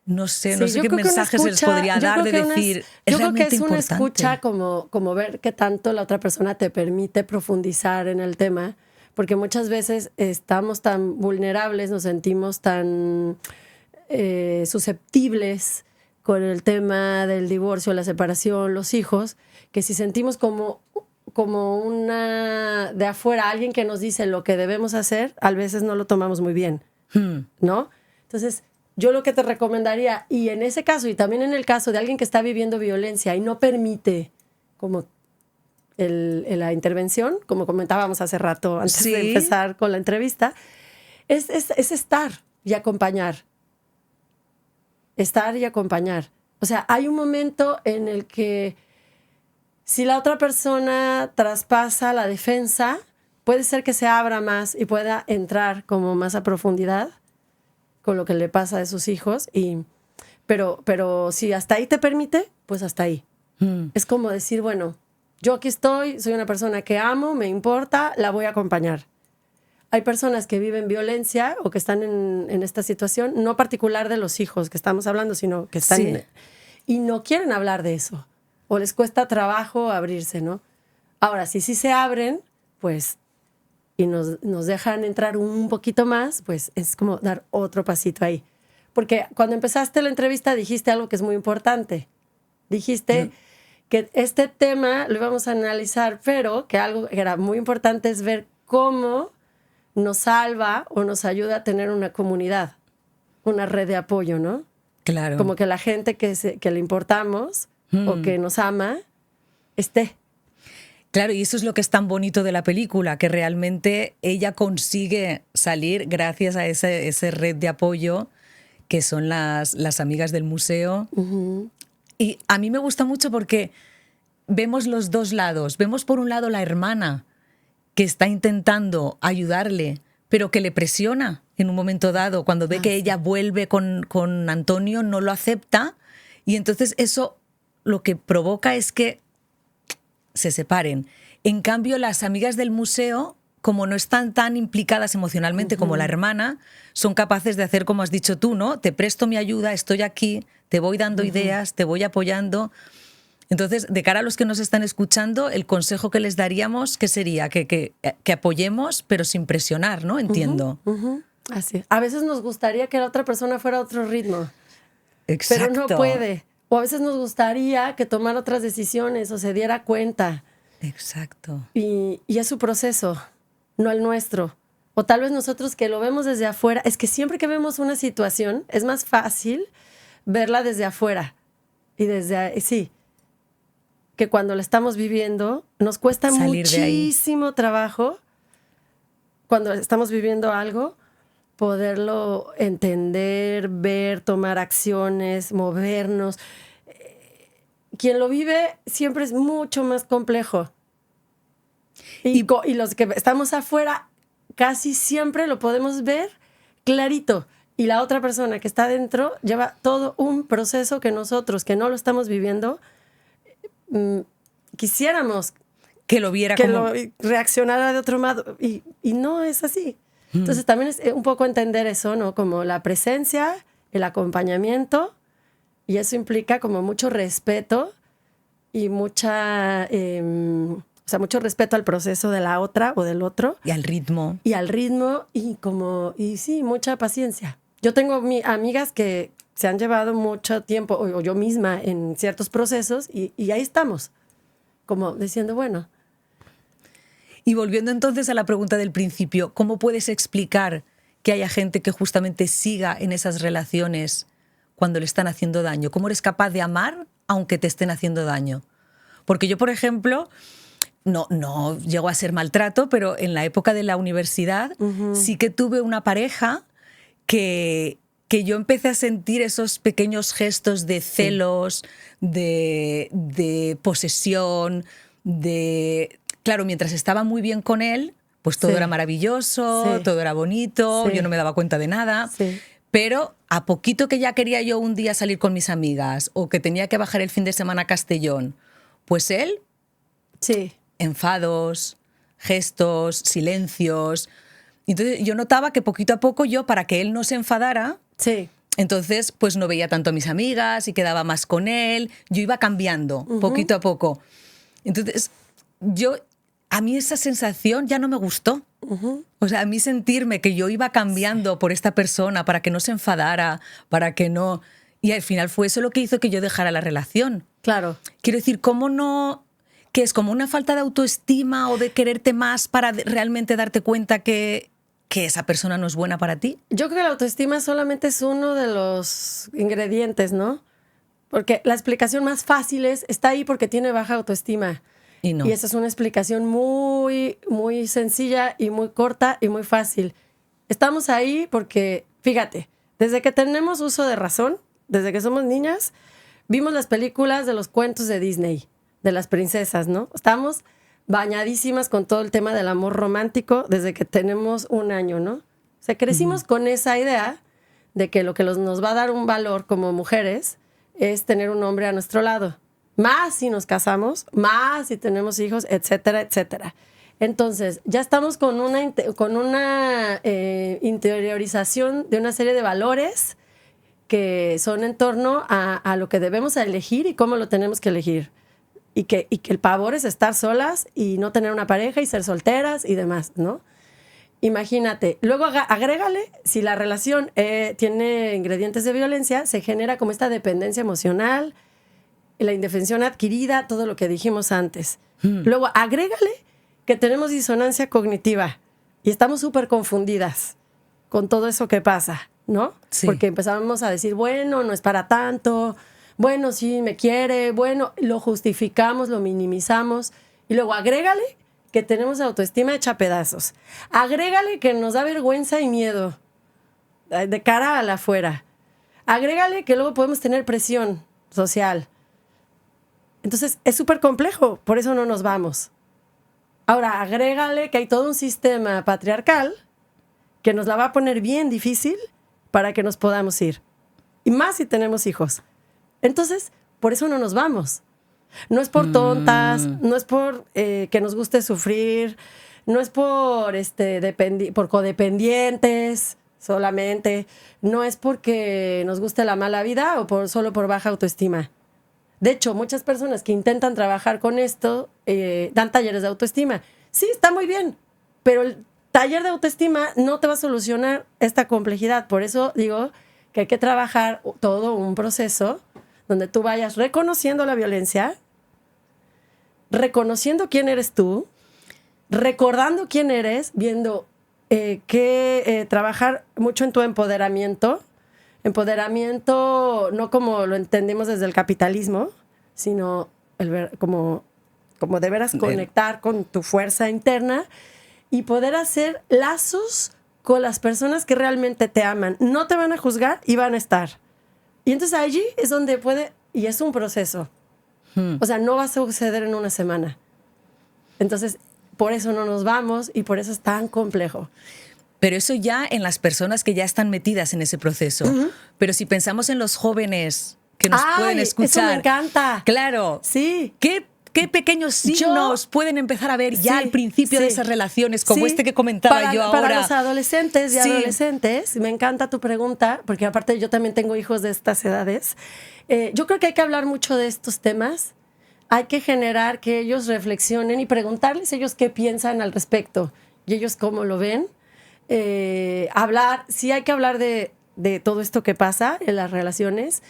S1: No sé qué mensajes se les podría dar de decir.
S2: Yo creo que es una escucha como ver qué tanto la otra persona te permite profundizar en el tema, porque muchas veces estamos tan vulnerables, nos sentimos tan susceptibles con el tema del divorcio, la separación, los hijos, que si sentimos como una de afuera, alguien que nos dice lo que debemos hacer, a veces no lo tomamos muy bien, ¿no? Entonces, yo lo que te recomendaría, y en ese caso, y también en el caso de alguien que está viviendo violencia y no permite como la intervención, como comentábamos hace rato antes de empezar con la entrevista, es estar y acompañar. Estar y acompañar. O sea, hay un momento en el que si la otra persona traspasa la defensa, puede ser que se abra más y pueda entrar como más a profundidad con lo que le pasa a sus hijos. Pero si hasta ahí te permite, pues hasta ahí. Es como decir, bueno, yo aquí estoy, soy una persona que amo, me importa, la voy a acompañar. Hay personas que viven violencia o que están en esta situación, no particular de los hijos que estamos hablando, sino que están y no quieren hablar de eso. O les cuesta trabajo abrirse, ¿no? Ahora, si sí se abren, pues, y nos dejan entrar un poquito más, pues es como dar otro pasito ahí. Porque cuando empezaste la entrevista dijiste algo que es muy importante. Dijiste que este tema lo íbamos a analizar, pero que algo que era muy importante es ver cómo nos salva o nos ayuda a tener una comunidad, una red de apoyo, ¿no?
S1: Claro.
S2: Como que la gente que le importamos o que nos ama esté.
S1: Claro, y eso es lo que es tan bonito de la película, que realmente ella consigue salir gracias a ese red de apoyo que son las amigas del museo. Y a mí me gusta mucho porque vemos los dos lados. Vemos por un lado la hermana que está intentando ayudarle, pero que le presiona en un momento dado. Cuando ve que ella vuelve con Antonio, no lo acepta. Y entonces eso lo que provoca es que se separen. En cambio, las amigas del museo, como no están tan implicadas emocionalmente como la hermana, son capaces de hacer como has dicho tú, ¿no? Te presto mi ayuda, estoy aquí, te voy dando ideas, te voy apoyando. Entonces, de cara a los que nos están escuchando, el consejo que les daríamos, ¿qué sería? Que apoyemos, pero sin presionar, ¿no? Entiendo.
S2: Así. A veces nos gustaría que la otra persona fuera a otro ritmo.
S1: Exacto.
S2: Pero no puede, O a veces nos gustaría que tomara otras decisiones o se diera cuenta.
S1: Exacto.
S2: Y es su proceso, no el nuestro. O tal vez nosotros que lo vemos desde afuera, es que siempre que vemos una situación es más fácil verla desde afuera. Y sí, que cuando la estamos viviendo nos cuesta
S1: Salir de ahí.
S2: muchísimo trabajo, cuando estamos viviendo algo, poderlo entender, ver, tomar acciones, movernos. Quien lo vive siempre es mucho más complejo. Y los que estamos afuera casi siempre lo podemos ver clarito. Y la otra persona que está dentro lleva todo un proceso que nosotros, que no lo estamos viviendo, quisiéramos
S1: que lo viera
S2: que
S1: como...
S2: lo reaccionara de otro modo. Y no es así. Entonces también es un poco entender eso, ¿no? Como la presencia, el acompañamiento, y eso implica como mucho respeto y mucho respeto al proceso de la otra o del otro.
S1: Y al ritmo.
S2: Y sí, mucha paciencia. Yo tengo amigas que se han llevado mucho tiempo, o yo misma, en ciertos procesos, y ahí estamos, como diciendo, bueno.
S1: Y volviendo entonces a la pregunta del principio, ¿cómo puedes explicar que haya gente que justamente siga en esas relaciones cuando le están haciendo daño? ¿Cómo eres capaz de amar aunque te estén haciendo daño? Porque yo, por ejemplo, no llego a ser maltrato, pero en la época de la universidad sí que tuve una pareja que yo empecé a sentir esos pequeños gestos de celos, de posesión, Claro, mientras estaba muy bien con él, pues todo era maravilloso, todo era bonito, yo no me daba cuenta de nada.
S2: Sí.
S1: Pero a poquito que ya quería yo un día salir con mis amigas o que tenía que bajar el fin de semana a Castellón, pues él, enfados, gestos, silencios. Entonces yo notaba que poquito a poco yo, para que él no se enfadara, entonces pues no veía tanto a mis amigas y quedaba más con él. Yo iba cambiando poquito a poco. Entonces a mí esa sensación ya no me gustó. O sea, a mí sentirme que yo iba cambiando por esta persona para que no se enfadara, para que no... Y al final fue eso lo que hizo que yo dejara la relación.
S2: Claro.
S1: Quiero decir, ¿cómo no...? Que es como una falta de autoestima o de quererte más para realmente darte cuenta que esa persona no es buena para ti.
S2: Yo creo que la autoestima solamente es uno de los ingredientes, ¿no? Porque la explicación más fácil está ahí porque tiene baja autoestima.
S1: Y no.
S2: Y esa es una explicación muy, muy sencilla y muy corta y muy fácil. Estamos ahí porque, fíjate, desde que tenemos uso de razón, desde que somos niñas, vimos las películas de los cuentos de Disney, de las princesas, ¿no? Estamos bañadísimas con todo el tema del amor romántico desde que tenemos 1 año, ¿no? O sea, crecimos con esa idea de que lo que nos va a dar un valor como mujeres es tener un hombre a nuestro lado. Más si nos casamos, más si tenemos hijos, etcétera, etcétera. Entonces, ya estamos con una interiorización de una serie de valores que son en torno a lo que debemos elegir y cómo lo tenemos que elegir. Y que el pavor es estar solas y no tener una pareja y ser solteras y demás, ¿no? Imagínate. Luego agrégale, si la relación tiene ingredientes de violencia, se genera como esta dependencia emocional, la indefensión adquirida, todo lo que dijimos antes. Luego agrégale que tenemos disonancia cognitiva y estamos súper confundidas con todo eso que pasa, ¿no?
S1: Sí.
S2: Porque empezamos a decir, bueno, no es para tanto, bueno, sí, me quiere, bueno, lo justificamos, lo minimizamos. Y luego agrégale que tenemos autoestima hecha pedazos. Agrégale que nos da vergüenza y miedo de cara a la afuera. Agrégale que luego podemos tener presión social. Entonces, es súper complejo, por eso no nos vamos. Ahora, agrégale que hay todo un sistema patriarcal que nos la va a poner bien difícil para que nos podamos ir. Y más si tenemos hijos. Entonces, por eso no nos vamos. No es por tontas, no es por que nos guste sufrir, no es por codependientes solamente, no es porque nos guste la mala vida o solo por baja autoestima. De hecho, muchas personas que intentan trabajar con esto dan talleres de autoestima. Sí, está muy bien, pero el taller de autoestima no te va a solucionar esta complejidad. Por eso digo que hay que trabajar todo un proceso donde tú vayas reconociendo la violencia, reconociendo quién eres tú, recordando quién eres, viendo trabajar mucho en tu empoderamiento. Empoderamiento no como lo entendemos desde el capitalismo, sino como de veras conectar con tu fuerza interna y poder hacer lazos con las personas que realmente te aman. No te van a juzgar y van a estar. Y entonces allí es donde puede, y es un proceso. O sea, no va a suceder en una semana. Entonces, por eso no nos vamos y por eso es tan complejo.
S1: Pero eso ya en las personas que ya están metidas en ese proceso. Pero si pensamos en los jóvenes que nos pueden escuchar.
S2: Eso me encanta.
S1: Claro.
S2: Sí.
S1: ¿Qué pequeños signos pueden empezar a ver ya al principio de esas relaciones, como este que comentaba yo ahora?
S2: Para los adolescentes y adolescentes, me encanta tu pregunta, porque aparte yo también tengo hijos de estas edades. Yo creo que hay que hablar mucho de estos temas. Hay que generar que ellos reflexionen y preguntarles ellos qué piensan al respecto y ellos cómo lo ven. Sí hay que hablar de todo esto que pasa en las relaciones.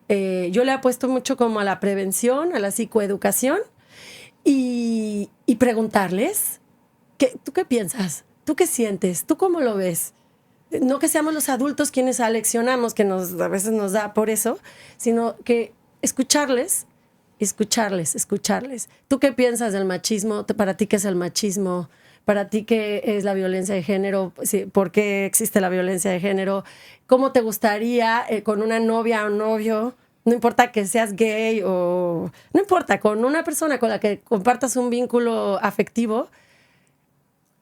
S2: Yo le apuesto mucho como a la prevención, a la psicoeducación y preguntarles, ¿tú qué piensas? ¿Tú qué sientes? ¿Tú cómo lo ves? No que seamos los adultos quienes aleccionamos, que a veces nos da por eso, sino que escucharles. ¿Tú qué piensas del machismo? ¿Para ti qué es el machismo? ¿Para ti qué es la violencia de género? ¿Por qué existe la violencia de género? ¿Cómo te gustaría con una novia o novio? No importa que seas gay o... No importa, con una persona con la que compartas un vínculo afectivo,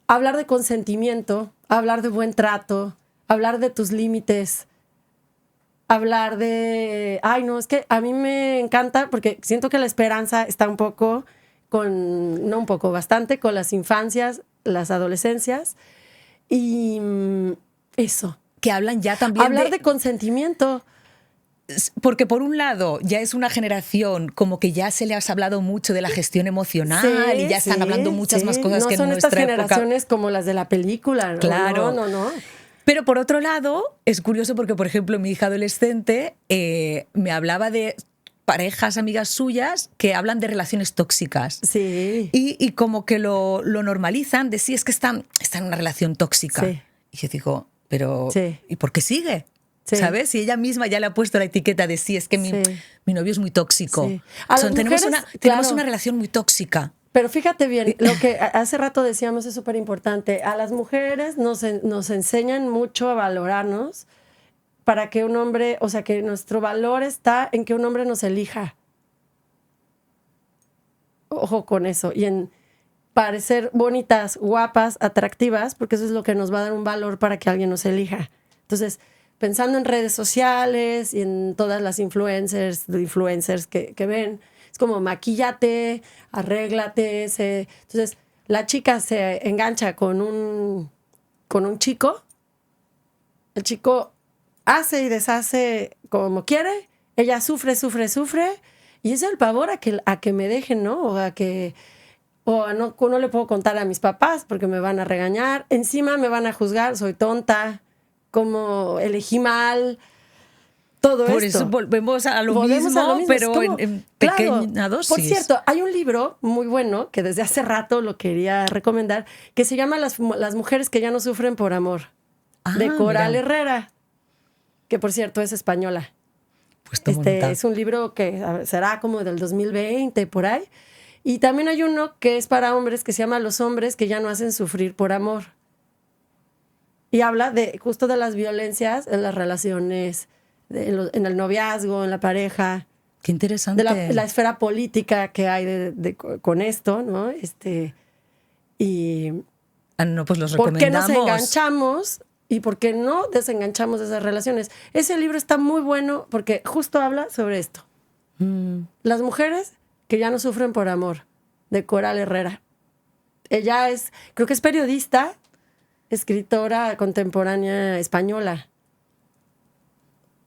S2: hablar de consentimiento, hablar de buen trato, hablar de tus límites, hablar de... es que a mí me encanta porque siento que la esperanza está bastante con las infancias, las adolescencias y eso.
S1: Que hablan ya también
S2: hablar de consentimiento.
S1: Porque por un lado ya es una generación como que ya se le has hablado mucho de la gestión emocional y ya están hablando muchas más cosas que en nuestra época. No son estas
S2: generaciones como las de la película.
S1: Claro.
S2: No.
S1: Pero por otro lado, es curioso porque, por ejemplo, mi hija adolescente me hablaba de parejas, amigas suyas, que hablan de relaciones tóxicas.
S2: Sí.
S1: Y como que lo normalizan de es que están en una relación tóxica.
S2: Sí.
S1: Y yo digo, pero
S2: sí.
S1: ¿y por qué sigue?
S2: Sí.
S1: ¿Sabes? Y ella misma ya le ha puesto la etiqueta de es que mi novio es muy tóxico.
S2: Sí.
S1: Tenemos una relación muy tóxica.
S2: Pero fíjate bien, lo que hace rato decíamos es súper importante. A las mujeres nos enseñan mucho a valorarnos para que un hombre, o sea, que nuestro valor está en que un hombre nos elija. Ojo con eso. Y en parecer bonitas, guapas, atractivas, porque eso es lo que nos va a dar un valor para que alguien nos elija. Entonces, pensando en redes sociales y en todas las influencers que ven, es como maquíllate, arréglate. Entonces, la chica se engancha con un chico, el chico hace y deshace como quiere, ella sufre, y es el pavor a que me dejen, ¿no? O no le puedo contar a mis papás porque me van a regañar, encima me van a juzgar, soy tonta, como elegí mal, todo
S1: Por
S2: esto.
S1: eso volvemos a lo mismo, pero como, en pequeña dosis.
S2: Por cierto, hay un libro muy bueno que desde hace rato lo quería recomendar, que se llama Las mujeres que ya no sufren por amor, de Coral Herrera, que por cierto es española.
S1: Pues
S2: es un libro que será como del 2020, por ahí. Y también hay uno que es para hombres que se llama Los hombres que ya no hacen sufrir por amor. Y habla justo de las violencias en las relaciones, en el noviazgo, en la pareja.
S1: Qué interesante.
S2: De la esfera política que hay con esto, ¿no?
S1: Pues los recomendamos.
S2: ¿Por qué nos enganchamos y por qué no desenganchamos de esas relaciones? Ese libro está muy bueno porque justo habla sobre esto. Las mujeres que ya no sufren por amor, de Coral Herrera. Ella creo que es periodista, escritora contemporánea española.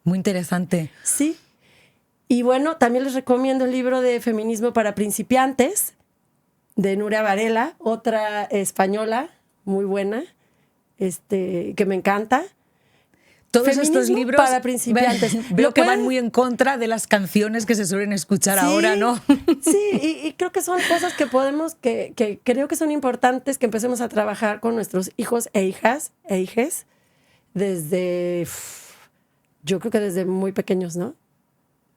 S1: Muy interesante.
S2: Sí. Y bueno, también les recomiendo el libro de Feminismo para principiantes, de Nuria Varela, otra española muy buena, que me encanta.
S1: Todos estos
S2: Feminismo
S1: libros
S2: para principiantes.
S1: veo
S2: ¿Lo
S1: que van
S2: pueden?
S1: muy en contra de las canciones que se suelen escuchar ahora, ¿no?
S2: Sí, y creo que son cosas que podemos, que creo que son importantes que empecemos a trabajar con nuestros hijos e hijas, e hijes, desde, yo creo que desde muy pequeños, ¿no?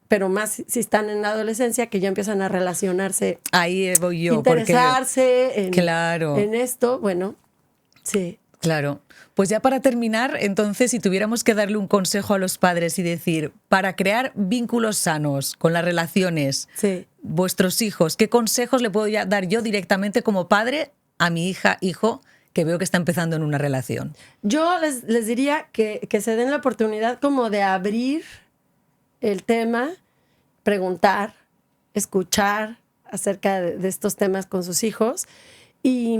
S2: Pero más si están en la adolescencia, que ya empiezan a relacionarse,
S1: Ahí voy yo,
S2: interesarse
S1: claro.
S2: en esto, bueno, sí.
S1: Claro. Pues ya para terminar, entonces, si tuviéramos que darle un consejo a los padres y decir, para crear vínculos sanos con las relaciones,
S2: Sí.
S1: vuestros hijos, ¿qué consejos le puedo dar yo directamente como padre a mi hija, hijo, que veo que está empezando en una relación?
S2: Yo les diría que se den la oportunidad como de abrir el tema, preguntar, escuchar acerca de estos temas con sus hijos y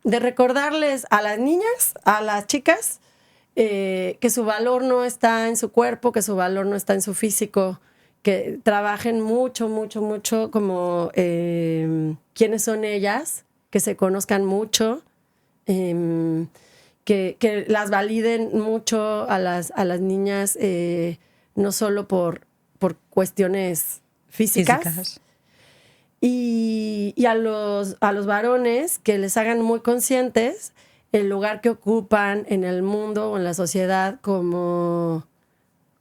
S2: de recordarles a las niñas, a las chicas, que su valor no está en su cuerpo, que su valor no está en su físico, que trabajen mucho, mucho, mucho como quiénes son ellas, que se conozcan mucho, que las validen mucho a las niñas, no solo por cuestiones físicas. Y a los varones que les hagan muy conscientes el lugar que ocupan en el mundo o en la sociedad como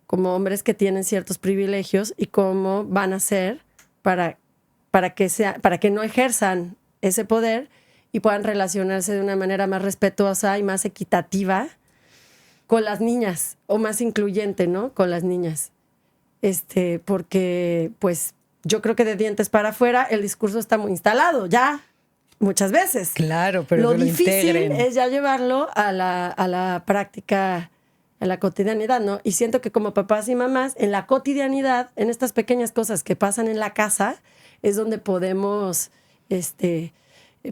S2: hombres que tienen ciertos privilegios y cómo van a ser para que no ejerzan ese poder y puedan relacionarse de una manera más respetuosa y más equitativa con las niñas, o más incluyente, ¿no? Con las niñas. Porque pues yo creo que de dientes para afuera el discurso está muy instalado ya muchas veces.
S1: Claro, pero
S2: lo
S1: que lo
S2: difícil
S1: integren.
S2: es ya llevarlo a la práctica, a la cotidianidad, ¿no? Y siento que como papás y mamás, en la cotidianidad, en estas pequeñas cosas que pasan en la casa, es donde podemos,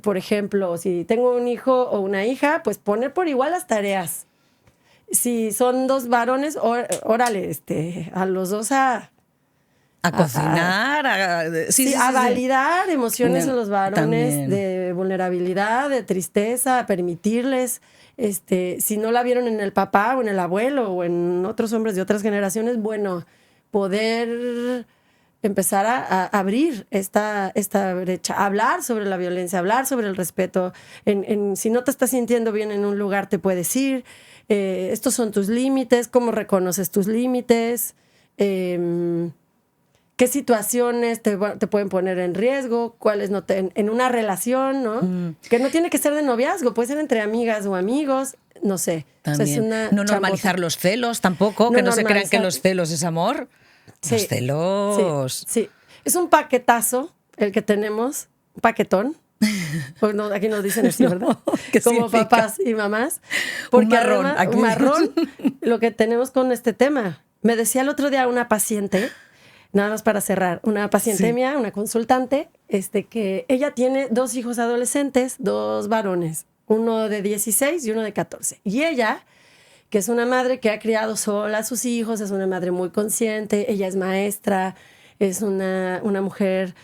S2: por ejemplo, si tengo un hijo o una hija, pues poner por igual las tareas. Si son dos varones, órale, a los dos a
S1: cocinar,
S2: a validar emociones en los varones
S1: también.
S2: de vulnerabilidad, de tristeza, a permitirles, si no la vieron en el papá o en el abuelo o en otros hombres de otras generaciones, bueno, poder empezar a abrir esta brecha, hablar sobre la violencia, hablar sobre el respeto. Si no te estás sintiendo bien en un lugar, te puedes ir. Estos son tus límites, cómo reconoces tus límites, qué situaciones te pueden poner en riesgo, cuáles no en una relación, ¿no? Que no tiene que ser de noviazgo, puede ser entre amigas o amigos, no sé.
S1: También.
S2: O sea,
S1: no normalizar los celos tampoco, que no se crean que los celos es amor.
S2: Sí,
S1: los celos.
S2: Sí. Es un paquetazo el que tenemos, un paquetón. Pues no, aquí nos dicen así, ¿verdad?
S1: ¿Qué
S2: como
S1: significa?
S2: Papás y mamás. Porque
S1: Un marrón.
S2: Además, un marrón, lo que tenemos con este tema. Me decía el otro día una paciente, nada más para cerrar, una paciente mía, una consultante, que ella tiene 2 hijos adolescentes, 2 varones, uno de 16 y uno de 14. Y ella, que es una madre que ha criado sola a sus hijos, es una madre muy consciente, ella es maestra, es una mujer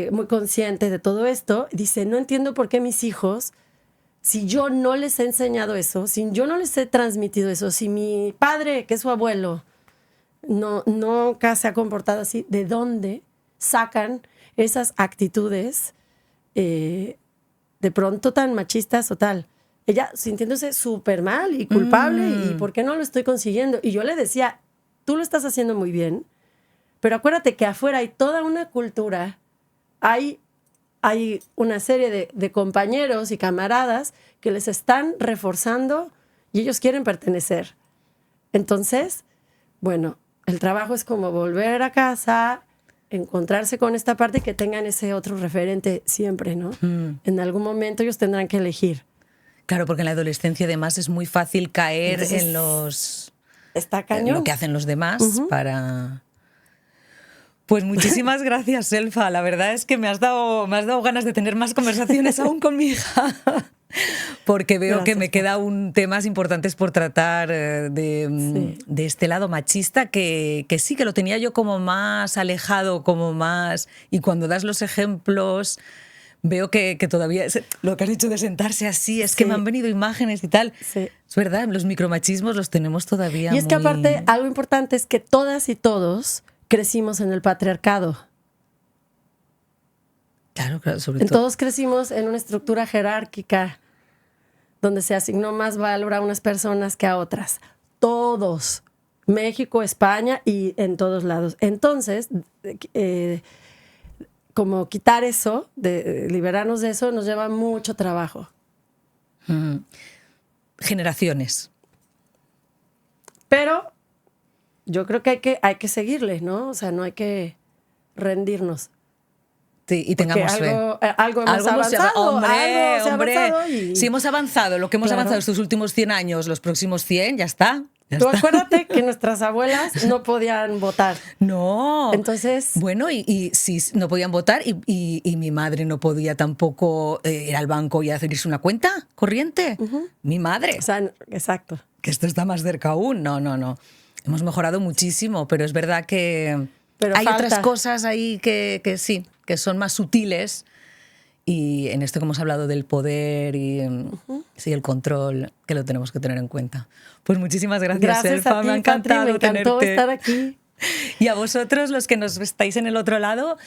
S2: muy consciente de todo esto, dice, no entiendo por qué mis hijos, si yo no les he enseñado eso, si yo no les he transmitido eso, si mi padre, que es su abuelo, nunca se ha comportado así, ¿de dónde sacan esas actitudes de pronto tan machistas o tal? Ella sintiéndose súper mal y culpable, ¿y por qué no lo estoy consiguiendo? Y yo le decía, tú lo estás haciendo muy bien, pero acuérdate que afuera hay toda una cultura, hay una serie de compañeros y camaradas que les están reforzando y ellos quieren pertenecer. Entonces, bueno, el trabajo es como volver a casa, encontrarse con esta parte y que tengan ese otro referente siempre, ¿no? En algún momento ellos tendrán que elegir.
S1: Claro, porque en la adolescencia además es muy fácil caer
S2: Entonces,
S1: en los...
S2: Está cañón.
S1: En lo que hacen los demás para... Pues muchísimas gracias, Selfa. La verdad es que me has dado ganas de tener más conversaciones aún con mi hija. Porque veo
S2: Gracias,
S1: que me quedan temas importantes por tratar de este lado machista que sí, que lo tenía yo como más alejado, como más... Y cuando das los ejemplos, veo que todavía lo que has dicho de sentarse así, es que
S2: Sí.
S1: me han venido imágenes y tal.
S2: Sí.
S1: Es verdad, los micromachismos los tenemos todavía
S2: Y es que
S1: muy-
S2: aparte, algo importante es que todas y todos crecimos en el patriarcado.
S1: Claro, claro, sobre todo.
S2: Todos crecimos en una estructura jerárquica donde se asignó más valor a unas personas que a otras. Todos. México, España y en todos lados. Entonces, como quitar eso, de liberarnos de eso, nos lleva mucho trabajo.
S1: Generaciones.
S2: Pero yo creo que hay que seguirle, ¿no? O sea, no hay que rendirnos.
S1: Sí, y
S2: Porque
S1: tengamos fe.
S2: algo hemos avanzado.
S1: Hombre,
S2: algo se ha
S1: hombre.
S2: avanzado y-
S1: Si hemos avanzado, lo que hemos
S2: Claro.
S1: avanzado estos últimos 100 años, los próximos 100, ya está. Ya
S2: Tú
S1: está.
S2: acuérdate que nuestras abuelas no podían votar.
S1: No.
S2: Entonces-
S1: Bueno, y sí, no podían votar y mi madre no podía tampoco ir al banco y hacerse una cuenta corriente. Mi madre.
S2: O sea, exacto.
S1: Que esto está más cerca aún. No, no, no. Hemos mejorado muchísimo, pero es verdad que
S2: Pero
S1: hay
S2: falta.
S1: otras cosas ahí que sí, que son más sutiles. Y en esto que hemos hablado del poder y sí, el control, que lo tenemos que tener en cuenta. Pues muchísimas gracias,
S2: Gracias
S1: Elfa.
S2: a ti,
S1: Me ha encantado
S2: Patri, me encantó
S1: tenerte.
S2: estar aquí.
S1: Y a vosotros, los que nos estáis en el otro lado,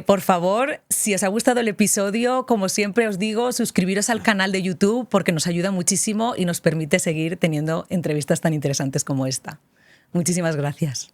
S1: por favor, si os ha gustado el episodio, como siempre os digo, suscribiros al canal de YouTube porque nos ayuda muchísimo y nos permite seguir teniendo entrevistas tan interesantes como esta. Muchísimas gracias.